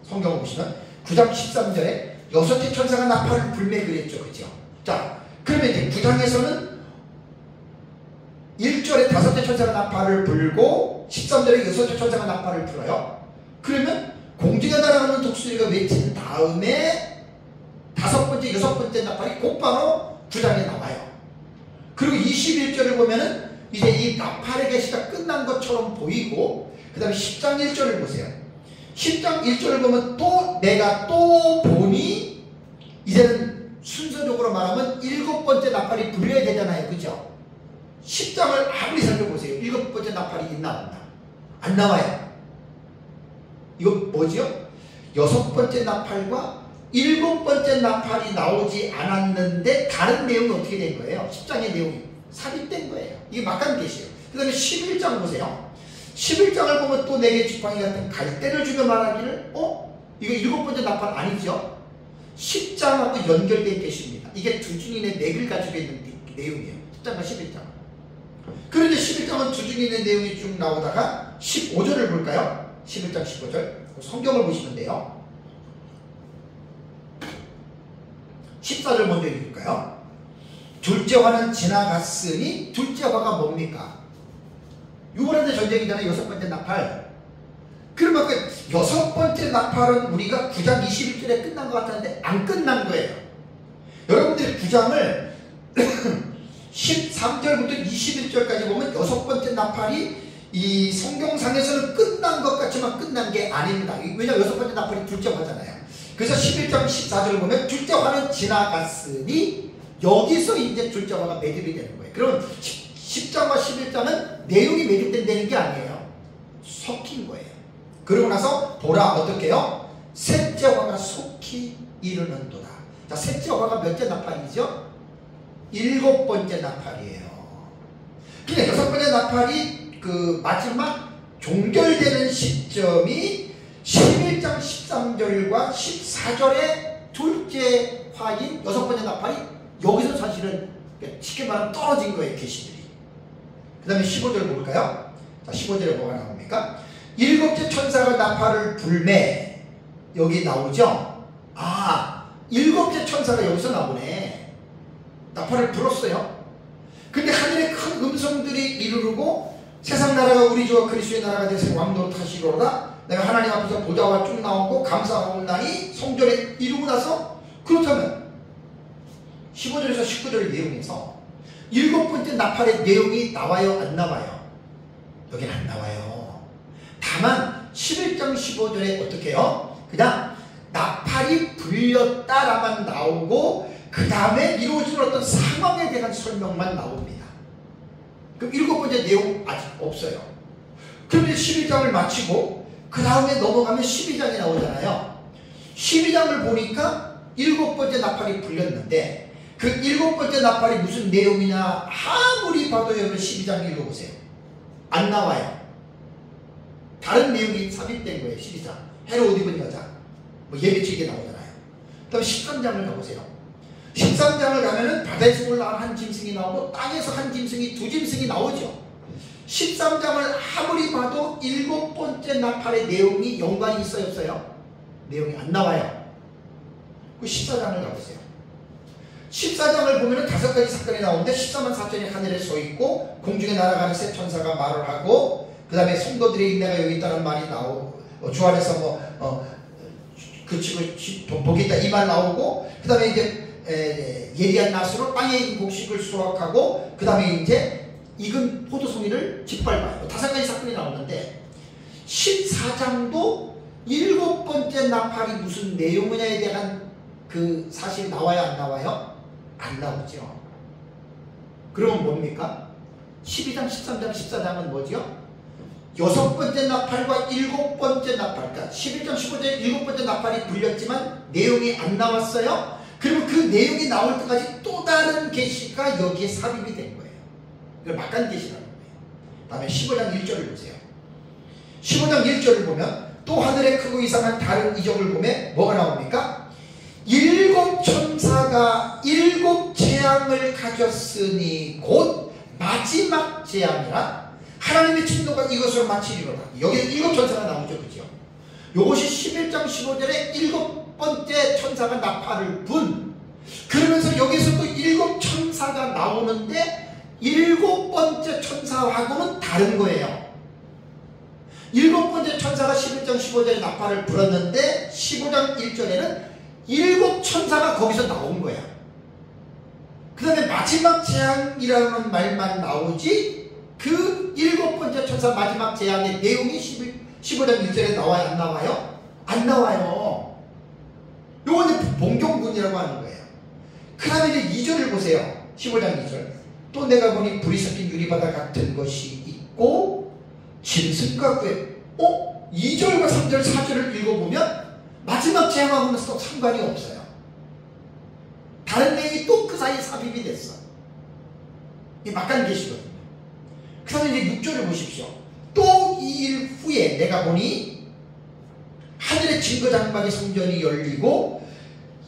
성경을 보시면 9장 13절에 6째 천사가 나팔을 불매 그랬죠. 그죠? 자, 그러면 이제 9장에서는 1절에 5째 천사가 나팔을 불고 13절에 6째 천사가 나팔을 불어요. 그러면 공중에 날아가는 독수리가 외친 다음에 5번째, 6번째 나팔이 곧바로 9장에 나와요. 그리고 21절을 보면은 이제 이 나팔의 계시가 끝난 것처럼 보이고, 그 다음에 10장 1절을 보세요. 10장 1절을 보면 또 내가 또 보니, 이제는 순서적으로 말하면 7번째 나팔이 불려야 되잖아요. 그죠? 10장을 아무리 살펴보세요. 7번째 나팔이 있나 없나? 안 나와요. 이거 뭐지요? 6번째 나팔과 7번째 나팔이 나오지 않았는데 다른 내용이 어떻게 된 거예요? 10장의 내용이 삽입된 거예요. 이게 막간 계시예요. 그 다음에 11장 보세요. 11장을 보면 또 내게 지팡이 같은 갈대를 주며 말하기를 이거 7번째 나팔 아니죠? 10장하고 연결된 계시입니다. 이게 두 증인의 맥을 가지고 있는 내용이에요. 10장과 11장. 그런데 11장은 두 증인의 내용이 쭉 나오다가 15절을 볼까요? 11장 15절. 성경을 보시면 돼요. 14절 먼저 읽을까요? 둘째 화는 지나갔으니 둘째 화가 뭡니까? 유브라데 전쟁이잖아요. 여섯 번째 나팔. 그러면 그 여섯 번째 나팔은 우리가 9장 21절에 끝난 것 같았는데 안 끝난 거예요. 여러분들이 9장을 13절부터 21절까지 보면 여섯 번째 나팔이 이 성경상에서는 끝난 것 같지만 끝난 게 아닙니다. 왜냐하면 여섯 번째 나팔이 둘째 화잖아요. 그래서 11장 14절을 보면 둘째 화는 지나갔으니 여기서 이제 둘째 화가 매듭이 되는 거예요. 그럼 10장과 11장은 내용이 매듭된다는 게 아니에요. 섞인 거예요. 그러고 나서 보라 어떻게 해요? 셋째 화가 속히 이르는도다. 자, 셋째 화가 몇째 나팔이죠? 일곱 번째 나팔이에요. 근데 여섯 번째 나팔이 그 마지막 종결되는 시점이 11장 13절과 14절의 둘째 화인 여섯 번째 나팔이 여기서 사실은 쉽게 말하면 떨어진 거예요. 계시들이. 그 다음에 15절 볼까요? 자, 15절에 뭐가 나옵니까? 일곱째 천사가 나팔을 불매. 여기 나오죠? 아, 일곱째 천사가 여기서 나오네. 나팔을 불었어요. 근데 하늘에 큰 음성들이 이르르고 세상 나라가 우리 주와 그리스도의 나라가 되서 왕도로 타시로다. 내가 하나님 앞에서 보좌가 쭉 나오고 감사하옵나니 성전에 이루고 나서 그렇다면 15절에서 19절 내용에서 일곱 번째 나팔의 내용이 나와요? 안 나와요? 여기는 안 나와요. 다만 11장 15절에 어떻게 해요? 그냥 나팔이 불렸다라만 나오고 그 다음에 이루어진 어떤 상황에 대한 설명만 나옵니다. 그럼 일곱 번째 내용 아직 없어요. 그럼 이제 11장을 마치고 그 다음에 넘어가면 12장이 나오잖아요. 12장을 보니까 일곱 번째 나팔이 불렸는데 그 일곱 번째 나팔이 무슨 내용이냐 아무리 봐도 여러분 12장 읽어보세요. 안 나와요. 다른 내용이 삽입된 거예요. 12장. 헤롯 입은 여자 뭐 예배치게 나오잖아요. 그 다음에 13장을 가보세요. 13장을 가면은 바다에서 올라온 한 짐승이 나오고 땅에서 한 짐승이 두 짐승이 나오죠. 13장을 아무리 봐도 일곱 번째 나팔의 내용이 연관이 있어요? 없어요? 내용이 안 나와요. 그 14장을 가보세요. 14장을 보면은 다섯 가지 사건이 나오는데 14만 4천이 하늘에 서 있고 공중에 날아가는 새 천사가 말을 하고 그 다음에 성도들의 인내가 여기 있다는 말이 주 안에서 그치고 복이 있다 이 말 나오고 그 다음에 이제 예리한 낫으로 땅에 익은 곡식을 수확하고 그 다음에 이제 익은 포도송이를 짓밟아요. 다섯 가지 사건이 나오는데 14장도 일곱 번째 나팔이 무슨 내용이냐에 대한 그 사실이 나와요? 안 나와요? 안 나오죠. 그러면 뭡니까? 12장, 13장, 14장은 뭐죠? 여섯 번째 나팔과 일곱 번째 나팔, 그러니까 11장, 15장 일곱 번째 나팔이 불렸지만 내용이 안 나왔어요. 그리고 그 내용이 나올 때까지 또 다른 계시가 여기에 삽입이 된 거예요. 이걸 막간 계시라는 거예요. 다음에 15장 1절을 보세요. 15장 1절을 보면 또 하늘에 크고 이상한 다른 이적을 보면 뭐가 나옵니까? 일곱 천사가 일곱 재앙을 가졌으니 곧 마지막 재앙이라 하나님의 진노가 이것을 마치리로다. 여기에 일곱 천사가 나오죠. 그죠? 요것이 11장 15절에 일곱 번째 천사가 나팔을 분. 그러면서 여기서 또 일곱 천사가 나오는데 일곱 번째 천사하고는 다른 거예요. 일곱 번째 천사가 11장 15절에 나팔을 불었는데 15장 1절에는 일곱 천사가 거기서 나온 거야. 그 다음에 마지막 재앙이라는 말만 나오지 그 일곱 번째 천사 마지막 재앙의 내용이 15장 1절에 나와요? 안 나와요? 안 나와요. 요거는 봉경군이라고 하는 거예요. 그 다음에 이제 2절을 보세요. 15장 2절. 또 내가 보니 불이 섞인 유리바다 같은 것이 있고 짐승과 꾀. 2절과 3절 4절을 읽어보면 마지막 재앙하고는 또 상관이 없어요. 다른 내용이 또 그 사이에 삽입이 됐어. 이게 막간 계시거든요. 그 다음에 이제 6절을 보십시오. 또 2일 후에 내가 보니 하늘의 증거장막의 성전이 열리고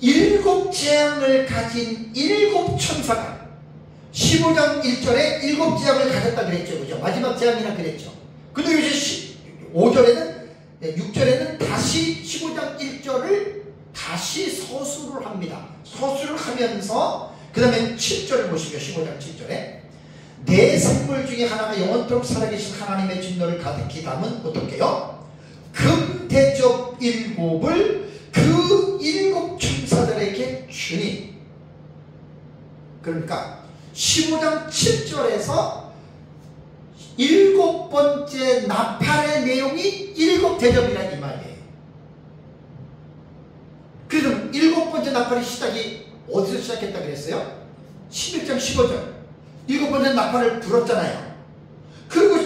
일곱 재앙을 가진 일곱 천사가 15장 1절에 일곱 재앙을 가졌다 그랬죠. 그죠? 마지막 재앙이라 그랬죠. 근데 이제 5절에는 6절에는 다시 15장 1절을 다시 서술을 합니다. 서술을 하면서 그 다음에 7절을 보시죠. 15장 7절에 내 생물 중에 하나가 영원토록 살아계신 하나님의 진노를 가득히 담은 어떻게요? 금대접 일곱을 그 일곱 천사들에게 주니, 그러니까 15장 7절에서 일곱 번째 나팔의 내용이 일곱 대접이라는 이 말이에요. 그래서 일곱 번째 나팔의 시작이 어디서 시작했다 그랬어요? 11장 15절 일곱 번째 나팔을 불었잖아요. 그리고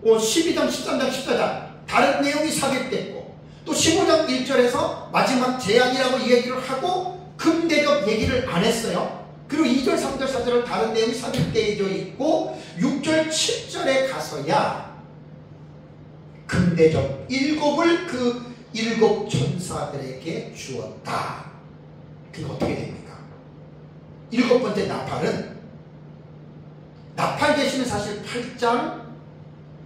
12장 13장 14장 다른 내용이 삽입됐고, 또 15장 1절에서 마지막 재앙이라고 얘기를 하고 금대접 얘기를 안 했어요. 그리고 2절 3절 4절은 다른 내용이 삽입되어 있고 6절 7절에 가서야 금대접 일곱을 그 일곱 천사들에게 주었다. 그게 어떻게 됩니까? 일곱 번째 나팔은, 나팔 계시는 사실 8장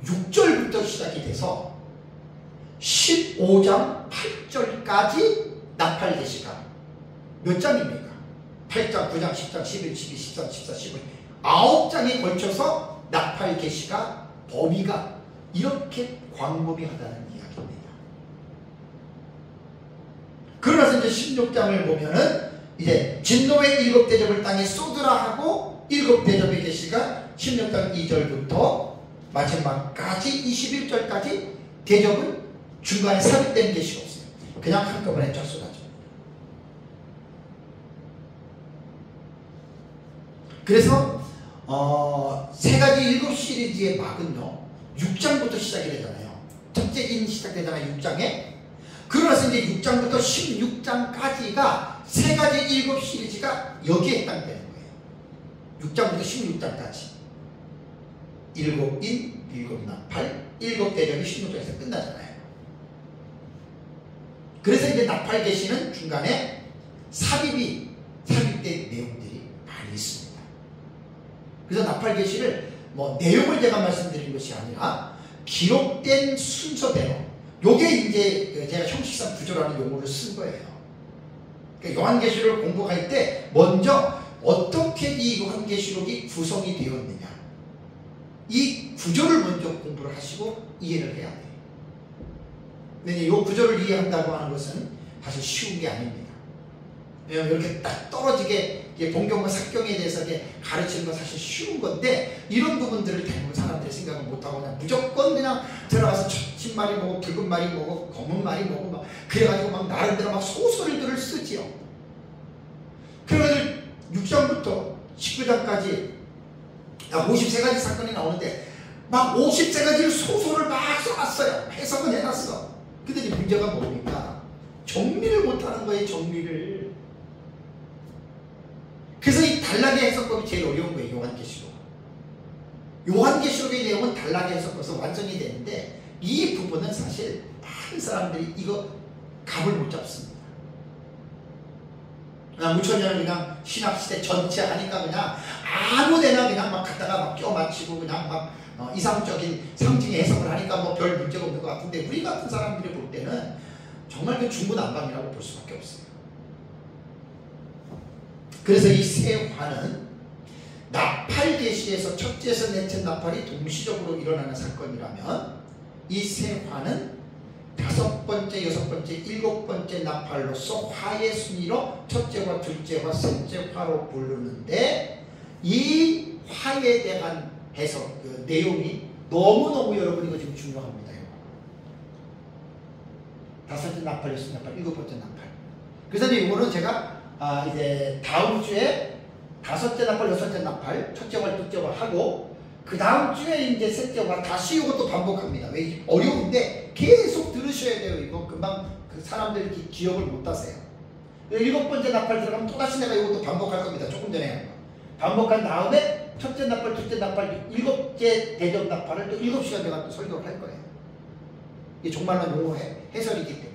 6절부터 시작이 돼서 15장 8절까지 나팔 계시가 몇 장입니까? 8장, 9장, 10장, 11, 12, 13, 14, 15 9장에 걸쳐서 나팔 계시가 범위가 이렇게 광범위하다는 이야기입니다. 그러나서 이제 16장을 보면은 이제 진노의 일곱 대접을 땅에 쏟으라 하고 일곱 대접의 계시가 16장 2절부터 마지막까지 21절까지 대접은 중간에 삽입된 계시가 없어요. 그냥 한꺼번에 쫙 쏟아져. 그래서 세 가지 일곱 시리즈의 막은요 6장부터 시작이 되잖아요. 첫째인 시작되잖아요 6장에. 그러나서 이제 6장부터 16장까지가 세 가지 일곱 시리즈가 여기에 해당되는 거예요. 6장부터 16장까지 일곱 인, 일곱 나팔, 일곱 대접이 16장에서 끝나잖아요. 그래서 이제 나팔 계시는 중간에 삽입된 내용들이 많이 있습니다. 그래서 나팔 계시를 뭐 내용을 제가 말씀드린 것이 아니라 기록된 순서대로, 요게 이제 제가 형식상 구조라는 용어를 쓴 거예요. 그러니까 요한계시록을 공부할 때 먼저 어떻게 이 요한계시록이 구성이 되었느냐, 이 구조를 먼저 공부를 하시고 이해를 해야 돼요. 근데 이 구조를 이해한다고 하는 것은 사실 쉬운 게 아닙니다. 이렇게 딱 떨어지게 동경과 삭경에 대해서 가르치는 건 사실 쉬운 건데, 이런 부분들을 대부분 사람들이 생각을 못하고 그냥 무조건 그냥 들어가서 젖힌 말이 뭐고 붉은 말이 뭐고 검은 말이 뭐고 막 그래가지고 막 나름대로 막 소설들을 쓰지요. 그래가지고 6장부터 19장까지 53가지 사건이 나오는데 막 53가지를 소설을 막 써놨어요. 해석은 해놨어. 근데 이제 문제가 뭡니까? 정리를 못하는 거예요. 정리를. 그래서 이 단락의 해석법이 제일 어려운 거예요. 요한계시록. 요한계시록의 내용은 단락의 해석법에서 완성이 되는데 이 부분은 사실 많은 사람들이 이거 감을 못 잡습니다. 그냥 무천년을 그냥 신학시대 전체 하니까 그냥 아무데나 그냥 막 갖다가 막 껴맞추고 그냥 막 이상적인 상징의 해석을 하니까 뭐 별 문제가 없는 것 같은데, 우리 같은 사람들이 볼 때는 정말 그 중구난방이라고 볼 수밖에 없어요. 그래서 이 세 화는 나팔 계시에서 첫째에서 넷째 나팔이 동시적으로 일어나는 사건이라면, 이 세 화는 다섯 번째, 여섯 번째, 일곱 번째 나팔로서 화의 순위로 첫째 화, 둘째 화, 셋째 화로 부르는데, 이 화에 대한 해석, 그 내용이 너무너무 여러분 이거 지금 중요합니다. 다섯째 나팔, 여섯째 나팔, 일곱 번째 나팔. 그래서 이거는 제가 이제 다음 주에 다섯째 나팔, 여섯째 나팔, 첫째 화, 둘째 화 하고, 그 다음 주에 이제 셋째 화 다시 이것도 반복합니다. 왜? 어려운데 계속 들으셔야 돼요. 이거 금방 그 사람들이 기억을 못 하세요. 일곱 번째 나팔 들어가면 또다시 내가 이것도 반복할 겁니다. 조금 전에 한 거. 반복한 다음에 첫째 나팔, 둘째 나팔, 일곱째 대접 나팔을 또 7시간 제가 또 설교를 할 거예요. 이게 정말로 용어 해설이기 때문에.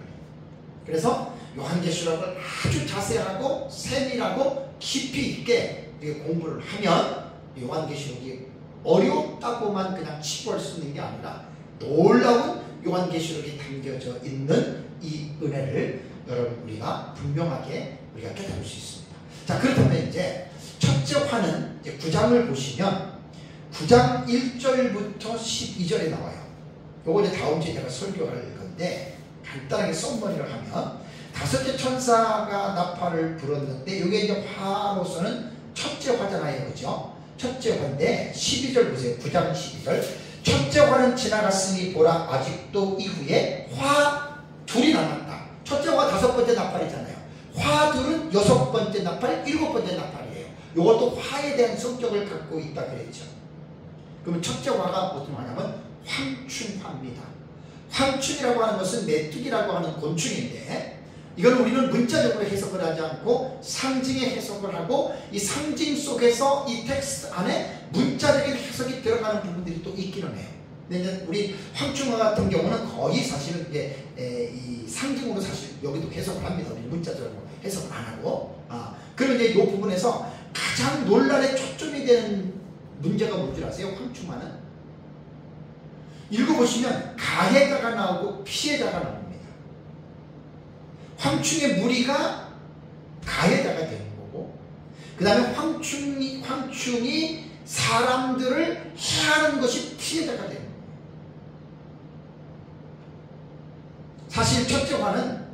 그래서 요한계시록을 아주 자세하고 세밀하고 깊이 있게 공부를 하면 요한계시록이 어렵다고만 그냥 치부할 수 있는 게 아니라 놀라운 요한계시록이 담겨져 있는 이 은혜를 여러분 우리가 분명하게 우리가 깨달을 수 있습니다. 자, 그렇다면 이제 첫째 화는 이제 9장을 보시면 9장 1절부터 12절에 나와요. 요거 이제 다음 주에 제가 설교할 건데 간단하게 썸머리를 하면 다섯째 천사가 나팔을 불었는데 이게 이제 화로서는 첫째 화잖아요. 그죠? 첫째 화인데 12절 보세요. 9장 12절. 첫째 화는 지나갔으니 보라 아직도 이후에 화 둘이 남았다. 첫째 화 다섯 번째 나팔이잖아요. 화 둘은 여섯 번째 나팔, 일곱 번째 나팔이에요. 이것도 화에 대한 성격을 갖고 있다 그랬죠. 그러면 첫째 화가 어떤 화냐면 황충화입니다. 황충이라고 하는 것은 메뚜기라고 하는 곤충인데 이건 우리는 문자적으로 해석을 하지 않고 상징의 해석을 하고 이 상징 속에서 이 텍스트 안에 문자적인 해석이 들어가는 부분들이 또 있기는 해요. 근데 우리 황충화 같은 경우는 거의 사실은 이제 이 상징으로 사실 여기도 해석을 합니다. 우리 문자적으로 해석을 안 하고. 그럼 이제 이 부분에서 가장 논란의 초점이 되는 문제가 뭔지 아세요? 황충화는 읽어보시면 가해자가 나오고 피해자가 나옵니다. 황충의 무리가 가해자가 되는 거고, 그 다음에 황충이 사람들을 해하는 것이 피해자가 되는 거예요. 사실 첫째 화는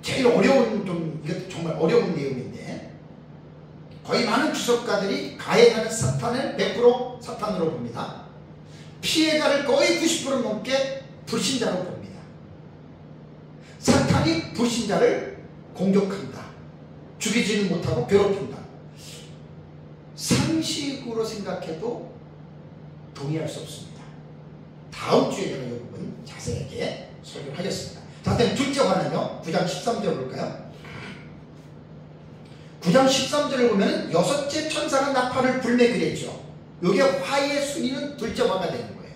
제일 어려운, 이것도 정말 어려운 내용인데, 거의 많은 주석가들이 가해자는 사탄을 100% 사탄으로 봅니다. 피해자를 거의 90% 넘게 불신자로 봅니다. 사탄이 불신자를 공격한다. 죽이지는 못하고 괴롭힌다. 상식으로 생각해도 동의할 수 없습니다. 다음 주에 제가 이 부분 자세하게 설교를 하겠습니다. 자, 그다음 둘째 화는요. 9장 13절 볼까요? 9장 13절을 보면 여섯째 천사가 나팔을 불매 그랬죠. 이게 화의 순위는 둘째 화가 되는 거예요.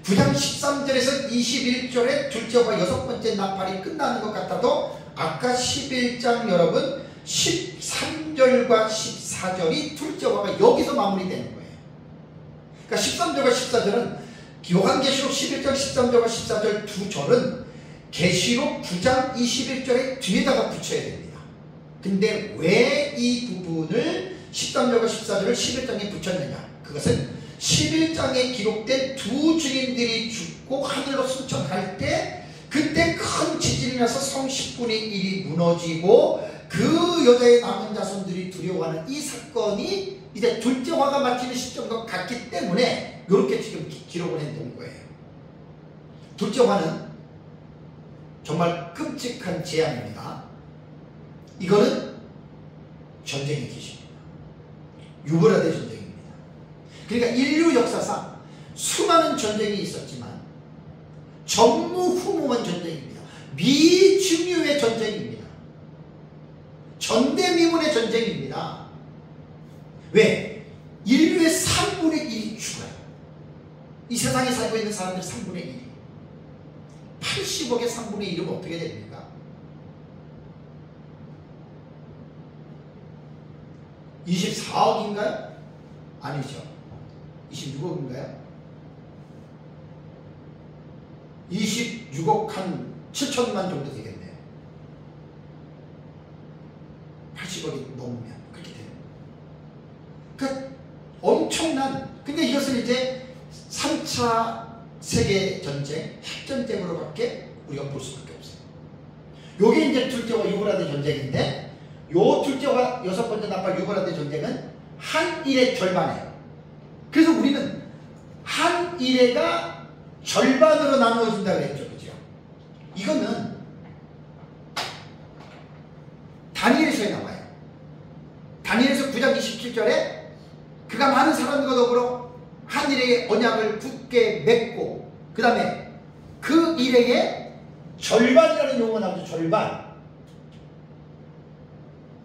9장 13절에서 21절에 둘째 화 여섯 번째 나팔이 끝나는 것 같아도 아까 11장 여러분 13절과 14절이 둘째 화가 여기서 마무리되는 거예요. 그러니까 13절과 14절은 요한계시록 11장 13절과 14절 두 절은 계시록 9장 21절에 뒤에다가 붙여야 됩니다. 근데 왜 이 부분을 13절과 14절을 11장에 붙였느냐? 그것은 11장에 기록된 두 증인들이 죽고 하늘로 승천할 때 그때 큰 지진이 나서 성 10분의 1이 무너지고 그 여자의 남은 자손들이 두려워하는 이 사건이 이제 둘째 화가 마치는 시점과 같기 때문에 이렇게 지금 기록을 해놓은 거예요. 둘째 화는 정말 끔찍한 재앙입니다. 이거는 전쟁의 계시입니다. 유브라데 전쟁입니다. 그러니까 인류 역사상 수많은 전쟁이 있었지만 전무후무한 전쟁입니다. 미중유의 전쟁입니다. 전대미문의 전쟁입니다. 왜? 인류의 3분의 1이 죽어요. 이 세상에 살고 있는 사람들 3분의 1이 80억의 3분의 1이면 어떻게 됩니까? 24억인가요? 아니죠. 26억인가요? 26억 한 7천만 정도 되겠네요. 80억이 넘으면 그렇게 돼요. 그러니까 엄청난, 근데 이것을 이제 3차 세계전쟁, 핵전쟁으로밖에 우리가 볼 수밖에 없어요. 요게 이제 둘째와 유브라데 전쟁인데, 요 둘째와 여섯 번째 나팔 유브라데 전쟁은 한 일의 절반이에요. 그래서 우리는 한 일회가 절반으로 나누어진다 그랬죠. 그죠? 이거는 다니엘서에 나와요. 다니엘서 9장 27절에 그가 많은 사람과 더불어 한 일회의 언약을 굳게 맺고 그 다음에 그 일회의 절반이라는 용어가 나오죠.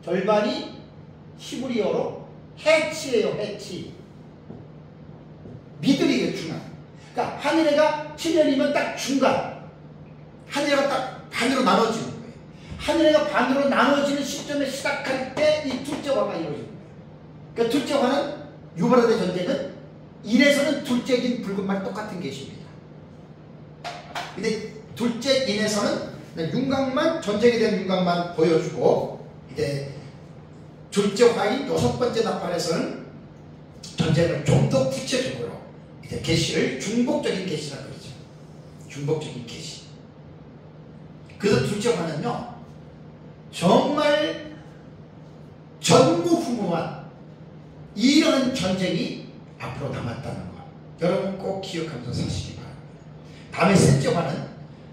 절반이 히브리어로 해치예요. 해치. 미들이에요. 중간. 그러니까 한 일회가 7년이면 딱 중간. 한 일회가 딱 반으로 나눠지는 거예요. 한 해가 반으로 나눠지는 시점에 시작할 때 이 둘째 화가 이루어지는 거예요. 그러니까 둘째 화는 유브라데 전쟁은 인에서는 둘째긴 붉은말 똑같은 계시입니다. 근데 둘째 인에서는 윤곽만, 전쟁에 대한 윤곽만 보여주고, 이제 둘째 화인 여섯 번째 나팔에서는 전쟁을 좀 더 구체적으로 이제 계시를 중복적인 계시라고 그러죠. 중복적인 계시. 그래서 둘째 화는요, 정말 전무후무한 이런 전쟁이 앞으로 남았다는 거 여러분 꼭 기억하면서 사시기 바랍니다. 다음에 셋째 화는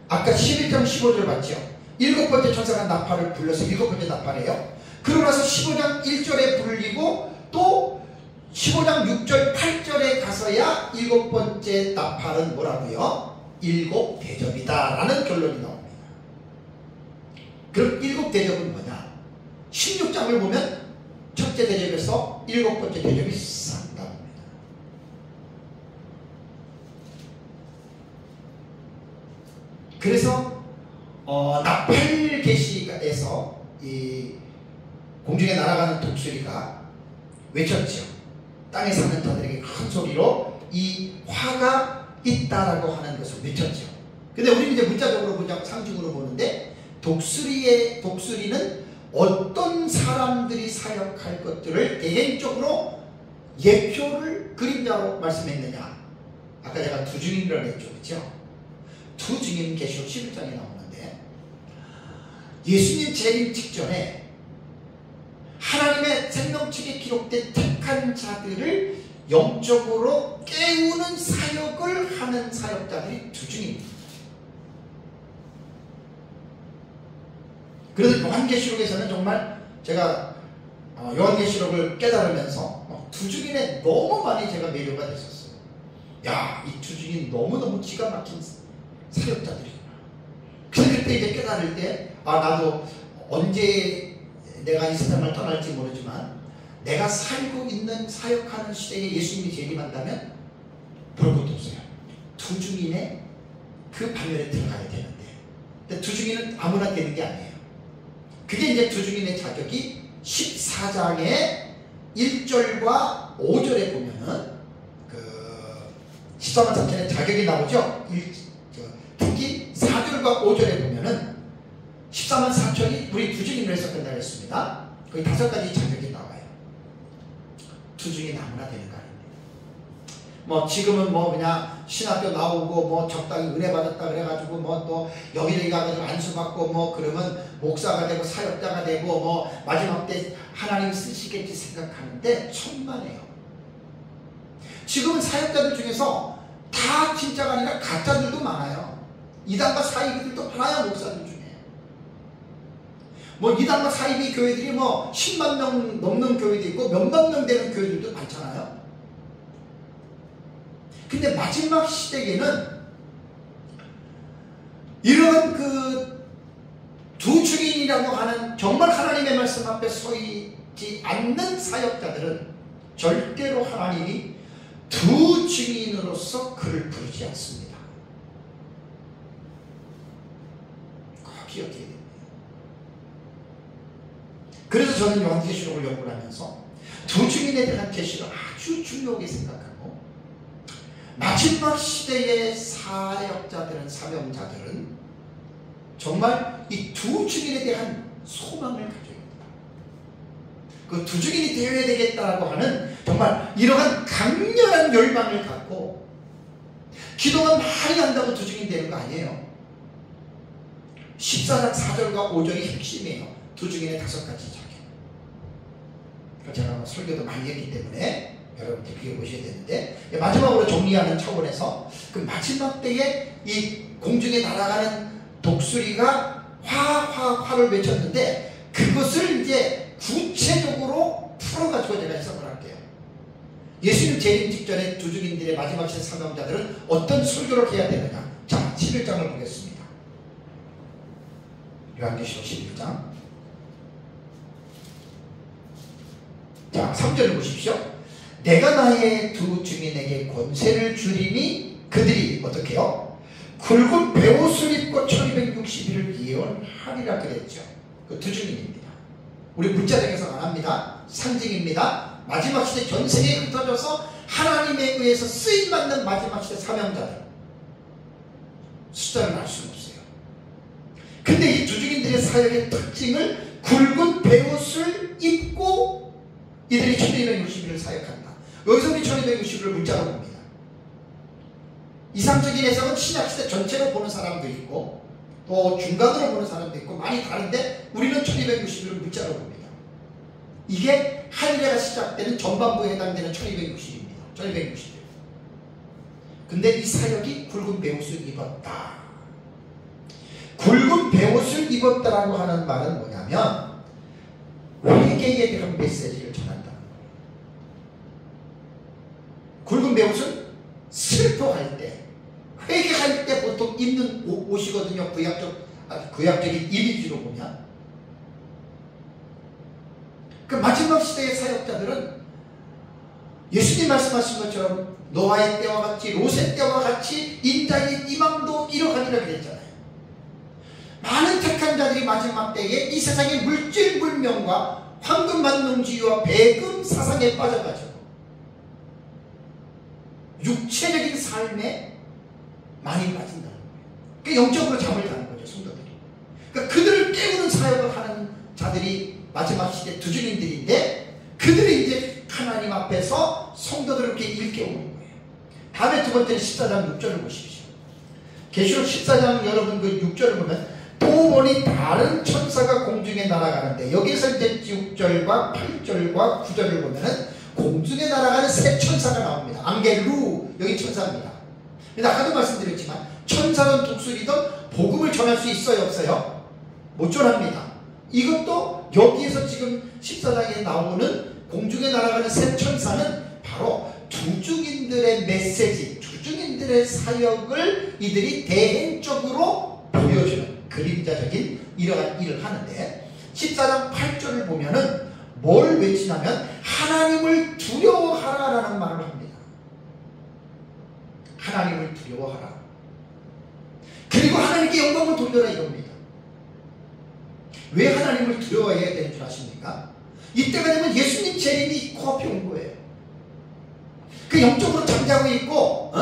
아까 11장 15절 봤죠? 일곱 번째 천사가 나팔을 불러서 일곱 번째 나팔이에요. 그러고 나서 15장 1절에 불리고 또 15장 6절 8절에 가서야 일곱 번째 나팔은 뭐라고요? 일곱 대접이다 라는 결론이 나옵니다. 그럼 일곱 대접은 뭐냐? 16장을 보면 첫째 대접에서 일곱 번째 대접이 싹 나옵니다. 그래서 나팔 계시에서 이 공중에 날아가는 독수리가 외쳤죠. 땅에 사는 자들에게 큰 소리로 이 화가 있다라고 하는 것을 외쳤죠. 근데 우리는 이제 문자적으로 보자, 상징으로 보는데 독수리는 어떤 사람들이 사역할 것들을 개인적으로 예표를 그림자로 말씀했느냐. 아까 제가 두 증인이라고 했죠. 그렇죠? 두 증인 계시록 11장에 나오는데 예수님 재림 직전에 하나님의 생명책에 기록된 택한 자들을 영적으로 깨우는 사역을 하는 사역자들이 두 증인입니다. 그래서 요한계시록에서는 정말 제가 요한계시록을 깨달으면서 두 증인에 너무 많이 제가 매료가 됐었어요. 야, 이 두 증인 너무너무 기가 막힌 사역자들이구나. 그래서 그때 이제 깨달을 때 나도 언제 내가 이 세상을 떠날지 모르지만 내가 살고 있는 사역하는 시대에 예수님이 재림한다면 볼 것도 없어요. 두 증인의 그 반열에 들어가야 되는데, 근데 두 증인은 아무나 되는 게 아니에요. 그게 이제 두 증인의 자격이 14장의 1절과 5절에 보면은 그 14만 3천의 자격이 나오죠. 특히 4절과 5절에 보면은 14만 4천이 우리 두 증인을 해서 끝나고 했습니다. 거의 5가지 자격이 나와요. 두 증인 아무나 되는 거 아닙니다. 뭐 지금은 뭐 그냥 신학교 나오고 뭐 적당히 은혜 받았다 그래가지고 뭐 또 여기저기 가가지고 안수받고 뭐 그러면 목사가 되고 사역자가 되고 뭐 마지막 때 하나님 쓰시겠지 생각하는데 천만에요. 지금은 사역자들 중에서 다 진짜가 아니라 가짜들도 많아요. 이단과 사이비들도 많아요. 목사들 중에 뭐 이단과 사이비 교회들이 뭐 10만 명 넘는 교회도 있고 몇만 명 되는 교회들도 많잖아요. 근데 마지막 시대에는 이런 그 두 증인이라고 하는 정말 하나님의 말씀 앞에 서 있지 않는 사역자들은 절대로 하나님이 두 증인으로서 그를 부르지 않습니다. 꼭 기억해야 됩니다. 그래서 저는 요한계시록을 연구를 하면서 두 증인에 대한 계시를 아주 중요하게 생각하고 마지막 시대의 사역자들은 사명자들은 정말 이 두 증인에 대한 소망을 가져야 됩니다. 그 두 증인이 되어야 되겠다라고 하는 정말 이러한 강렬한 열망을 갖고 기도만 많이 한다고 두 증인 되는 거 아니에요. 14장 4절과 5절이 핵심이에요. 두 증인의 5가지 자격. 제가 설교도 많이 했기 때문에 여러분들 그게 보셔야 되는데, 마지막으로 정리하는 차원에서 그 마지막 때에 이 공중에 날아가는 독수리가 화를 외쳤는데 그것을 이제 구체적으로 풀어가지고 제가 해석을 할게요. 예수님 재림 직전에 두 증인들의 마지막 시대 사명자들은 어떤 설교를 해야 되느냐. 자, 11장을 보겠습니다. 요한계시록 11장. 자, 3절을 보십시오. 내가 나의 두 증인에게 권세를 주리니 그들이 어떻게 해요? 굵은 베옷을 입고 1260 1160일을 예언하리라 그랬죠. 그 두 증인입니다. 우리 문자적에서 안 합니다. 상징입니다. 마지막 시대 전 세계에 흩어져서 하나님에 의해서 쓰임받는 마지막 시대 사명자들. 숫자를 알 수는 없어요. 근데 이 두 증인들의 사역의 특징을 굵은 베옷을 입고 이들이 1260일을 사역한다. 여기서 우리 1260일을 문자로 봅니다. 이상적인 해석은 신약시대 전체로 보는 사람도 있고 또 중간으로 보는 사람도 있고 많이 다른데 우리는 1260일을 문자로 봅니다. 이게 할례가 시작되는 전반부에 해당되는 1260일입니다. 1260일. 근데 이 사역이 굵은 베옷을 입었다. 굵은 베옷을 입었다라고 하는 말은 뭐냐면 회개에 대한 메시지를 전한다는 거예요. 굵은 베옷은 슬퍼할 때, 회개할 때 보통 입는 옷이거든요. 구약적인 이미지로 보면. 그 마지막 시대의 사역자들은 예수님 말씀하신 것처럼 노아의 때와 같이 롯의 때와 같이 인자의 이망도 이뤄가리라 그랬잖아요. 많은 택한 자들이 마지막 때에 이 세상의 물질 물명과 황금 만능주의와 배금 사상에 빠져가지고 육체적인 삶에 많이 빠진다는 거예요. 그러니까 영적으로 잠을 자는 거죠, 성도들이. 그러니까 그들을 깨우는 사역을 하는 자들이 마지막 시대 두 증인들인데 그들이 이제 하나님 앞에서 성도들을 이렇게 일깨우는 거예요. 다음에 두 번째는 14장 6절을 보십시오. 계시록 14장 여러분 그 6절을 보면 또 보니 다른 천사가 공중에 날아가는데 여기서 이제 6절과 8절과 9절을 보면은 공중에 날아가는 새 천사가 나옵니다. 앙겔루 여기 천사입니다. 근데 아까도 말씀드렸지만 천사든 독수리든 복음을 전할 수 있어요 없어요? 못 전합니다. 이것도 여기에서 지금 14장에 나오는 공중에 날아가는 새 천사는 바로 두 증인들의 메시지, 두 증인들의 사역을 이들이 대행적으로 보여주는 그림자적인 이러한 일을 하는데 14장 8절을 보면은 뭘 외치냐면 하나님을 두려워하라라는 말을 합니다. 하나님을 두려워하라. 그리고 하나님께 영광을 돌려라 이겁니다. 왜 하나님을 두려워해야 되는 줄 아십니까? 이때가 되면 예수님 재림이 코앞에 온 거예요. 그 영적으로 잠자고 있고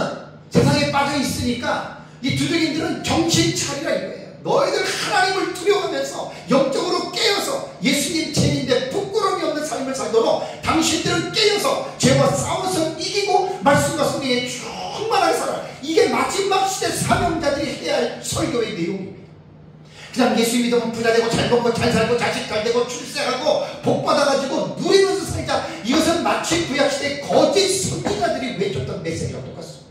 세상에 빠져 있으니까 이 두들인들은 정신 차리라 이거예요. 너희들 하나님을 두려워하면서 영적으로 깨어서 예수님 재림인데 부끄러움이 없는 삶을 살도록 당신들은 깨어서 죄와 싸워서 이기고 말씀과 성령에 충만하게 살아라. 이게 마지막 시대 사명자들이 해야 할 설교의 내용입니다. 그냥 예수 믿으면 부자되고 잘 먹고 잘 살고 자식 잘 되고 출세하고 복 받아가지고 누리면서 살자. 이것은 마치 구약시대 거짓 선지자들이 외쳤던 메시지랑 똑같습니다.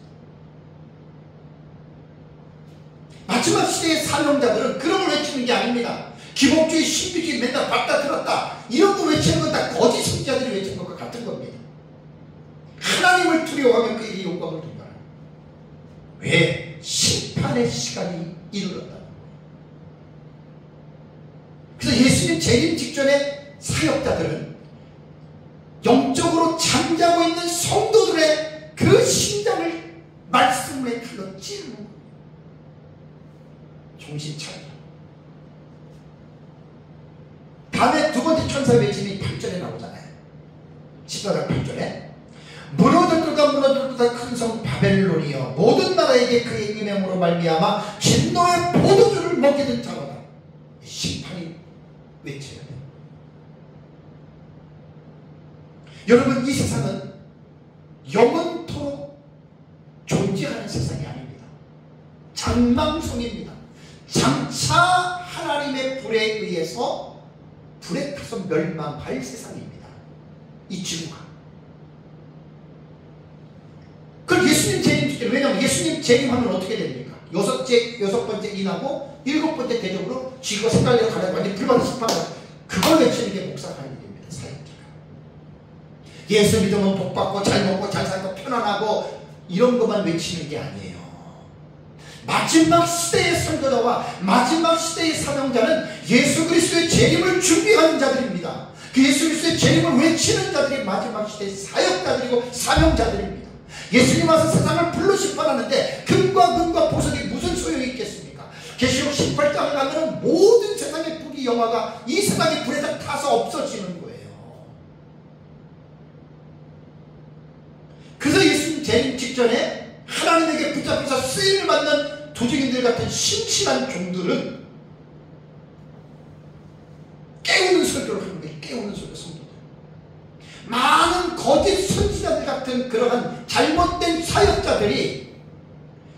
마지막 시대의 사명자들은 그런 걸 외치는 게 아닙니다. 기복주의, 신비주의 맨날 봤다 들었다 이런 거 외치는 건 다 거짓 선지자들이 외치는 것과 같은 겁니다. 하나님을 두려워하면 그 일이 영광을 둔다. 왜? 심판의 시간이 이르렀다. 그래서 예수님 재림 직전에 사역자들은 영적으로 잠자고 있는 성도들의 그 심장을 말씀의 칼로 찌르는 거예요. 정신 차리라. 다음에 두 번째 천사의 외침이 8절에 나오잖아요. 14장 8절에 무너졌도다 무너졌도다 큰 성 바벨론이여 모든 나라에게 그의 음행으로 말미암아 진노의 포도주를 먹이는 자로다. 심판이 외쳐야 돼요. 여러분 이 세상은 영원토록 존재하는 세상이 아닙니다. 장망성입니다. 장차 하나님의 불에 의해서 불에 타서 멸망할 세상입니다. 이 지구가. 그럼 예수님 재림, 왜냐하면 예수님 재림하면 어떻게 됩니까? 여섯 번째 인하고 일곱 번째 대접으로 지구가 색깔대로 가는 완전 불받은 심판을 그걸 외치는 게 목사가 하는 일입니다. 사역자가. 예수 믿으면 복받고 잘 먹고 잘 살고 편안하고 이런 것만 외치는 게 아니에요. 마지막 시대의 선교자와 마지막 시대의 사명자는 예수 그리스도의 재림을 준비하는 자들입니다. 그 예수 그리스도의 재림을 외치는 자들이 마지막 시대의 사역자들이고 사명자들입니다. 예수님 와서 세상을 불로 심판하는데 금과 보석이 무슨 소용이 있겠습니까? 계시록 18장을 가면 모든 세상의 불이 영화가 이 세상의 불에다 타서 없어지는 거예요. 그래서 예수님 재림 직전에 하나님에게 붙잡혀서 쓰임을 받는 도적인들 같은 심취한 종들은 깨우는 설교를 하는 거예요. 깨우는 설교, 성도들. 많은 거짓 선지자들 같은 그러한 잘못된 사역자들이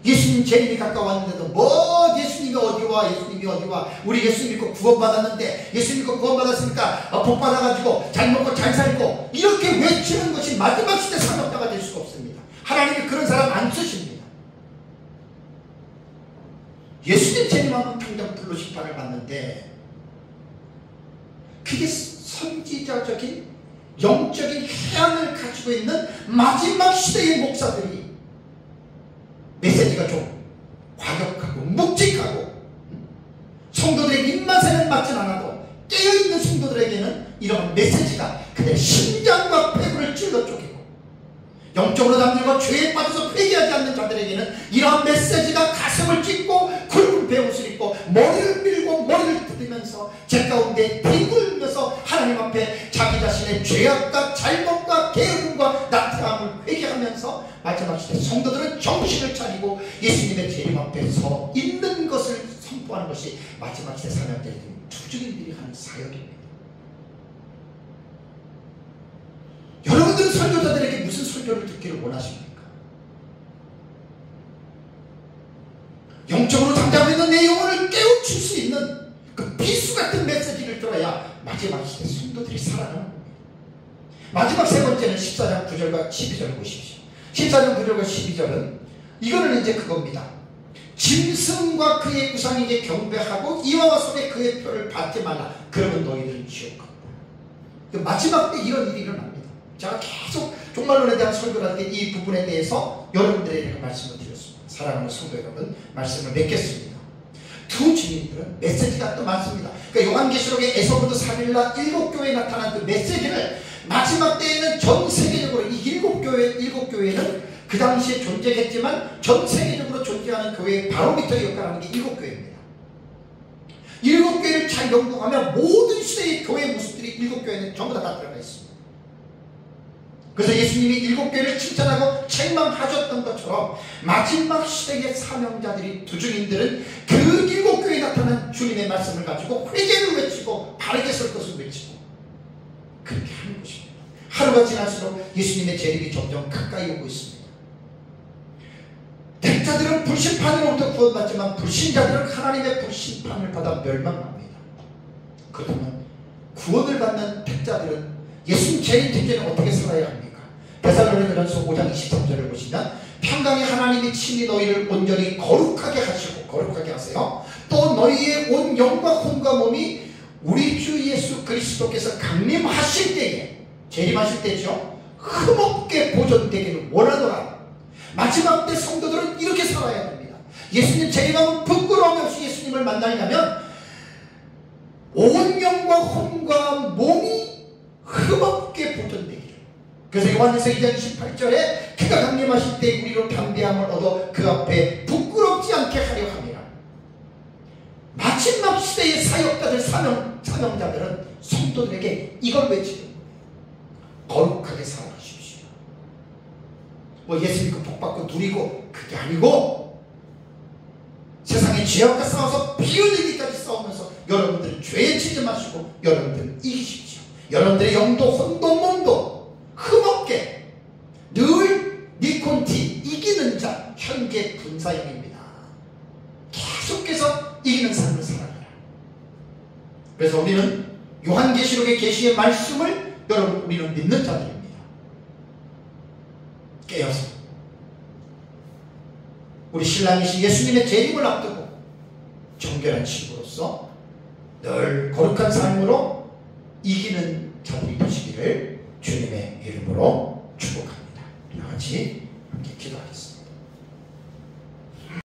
예수님 재림이 가까웠는데도 뭐 예수님이 어디와 예수님이 어디와 우리 예수 믿고 구원받았는데 예수 믿고 구원받았으니까 복 받아가지고 잘 먹고 잘 살고 이렇게 외치는 것이 마지막 시대 사역자가 될 수가 없습니다. 하나님이 그런 사람 안 쓰십니다. 예수님 재림하면 당장 불로 심판을 받는데 그게 선지자적인 영적인 해안을 가지고 있는 마지막 시대의 목사들이 메시지가 좀 과격하고 묵직하고 성도들의 입맛에는 맞진 않아도 깨어있는 성도들에게는 이런 메시지가 그들의 심장과 폐부를 찔러 쪼개고 영적으로 잠들고 죄에 빠져서 회개하지 않는 자들에게는 이러한 메시지가 가슴을 찢고 굵은 베옷을 입고 머리를 밀고 머리를 뜯으면서 제 가운데 뒹굴면서 하나님 앞에 자기 자신의 죄악과 잘못과 게으름과 나태함을 회개하면서 마지막 시대 성도들은 정신을 차리고 예수님의 재림 앞에 서 있는 것을 선포하는 것이 마지막 시대 사명자들이 투증인들이 하는 사역입니다. 여러분들은 설교자들에게 무슨 설교를 듣기를 원하십니까? 영적으로 잠자고 있는 내 영혼을 깨우칠 수 있는 그 비수 같은 메시지를 들어야 마지막 시대 성도들이 살아나는 겁니다. 마지막 세 번째는 14장 9절과 12절을 보십시오. 14장 9절과 12절은 이거는 이제 그겁니다. 짐승과 그의 우상에게 경배하고 이와와 손에 그의 표를 받지 말라. 그러면 너희들은 지옥 간다. 그 마지막 때 이런 일이 일어납니다. 제가 계속 종말론에 대한 설교를 할 때 이 부분에 대해서 여러분들에게 말씀을 드렸습니다. 사랑하는 성도 여러분, 말씀을 맺겠습니다. 두 주님들은 메시지가 또 많습니다. 그러니까 요한계시록의 에서부터 3일날 7교회에 나타난 그 메시지를 마지막 때에는 전 세계적으로 이 일곱 교회는 그 당시에 존재했지만 전 세계적으로 존재하는 교회의 바로미터 역할을 하는 게 7교회입니다. 7교회를 잘 연구하면 모든 시대의 교회 모습들이 7교회는 전부 다 들어가 있습니다. 그래서 예수님이 7교회를 칭찬하고 책망하셨던 것처럼 마지막 시대의 사명자들이 두중인들은 그 7교회에 나타난 주님의 말씀을 가지고 회개를 외치고 바르게 설 것을 외치고 그렇게 하는 것입니다. 하루가 지날수록 예수님의 재림이 점점 가까이 오고 있습니다. 택자들은 불심판으로부터 구원받지만 불신자들은 하나님의 불심판을 받아 멸망합니다. 그렇다면 구원을 받는 택자들은 예수님 재림 직전에 어떻게 살아야 합니까? 데살로니가전서 5장 23절을 보시면 평강의 하나님이 친히 너희를 온전히 거룩하게 하시고 거룩하게 하세요. 또 너희의 온 영과 혼과 몸이 우리 주 예수 그리스도께서 강림하실 때에 재림하실 때죠. 흠없게 보존되기를 원하노라. 마지막 때 성도들은 이렇게 살아야 됩니다. 예수님 재림하면 부끄러움 없이 예수님을 만나려면 온 영과 혼과 몸이 흠없게 보존되기를. 그래서 요한일서 2장 28절에 그가 강림하실 때 우리로 담대함을 얻어 그 앞에 부끄럽지 않게 하려 함이라. 마지막 시대의 사역자들 사명자들은 성도들에게 이걸 외치는 거룩하게 살아가십시오. 뭐 예수 믿고 복받고 누리고 그게 아니고 세상의 죄악과 싸워서 피 흘리기까지 싸우면서 여러분들은 죄에 치지 마시고 여러분들은 이기십시오. 여러분들의 영도 혼도 몸도 흠없게 늘 니콘티 이기는 자 현계 분사형입니다. 계속해서 이기는 삶을 살아가라. 그래서 우리는 요한계시록의 계시의 말씀을 여러분 우리는 믿는 자들입니다. 깨어서 우리 신랑이신 예수님의 재림을 앞두고 정결한 친구로서 늘 거룩한 삶으로 이기는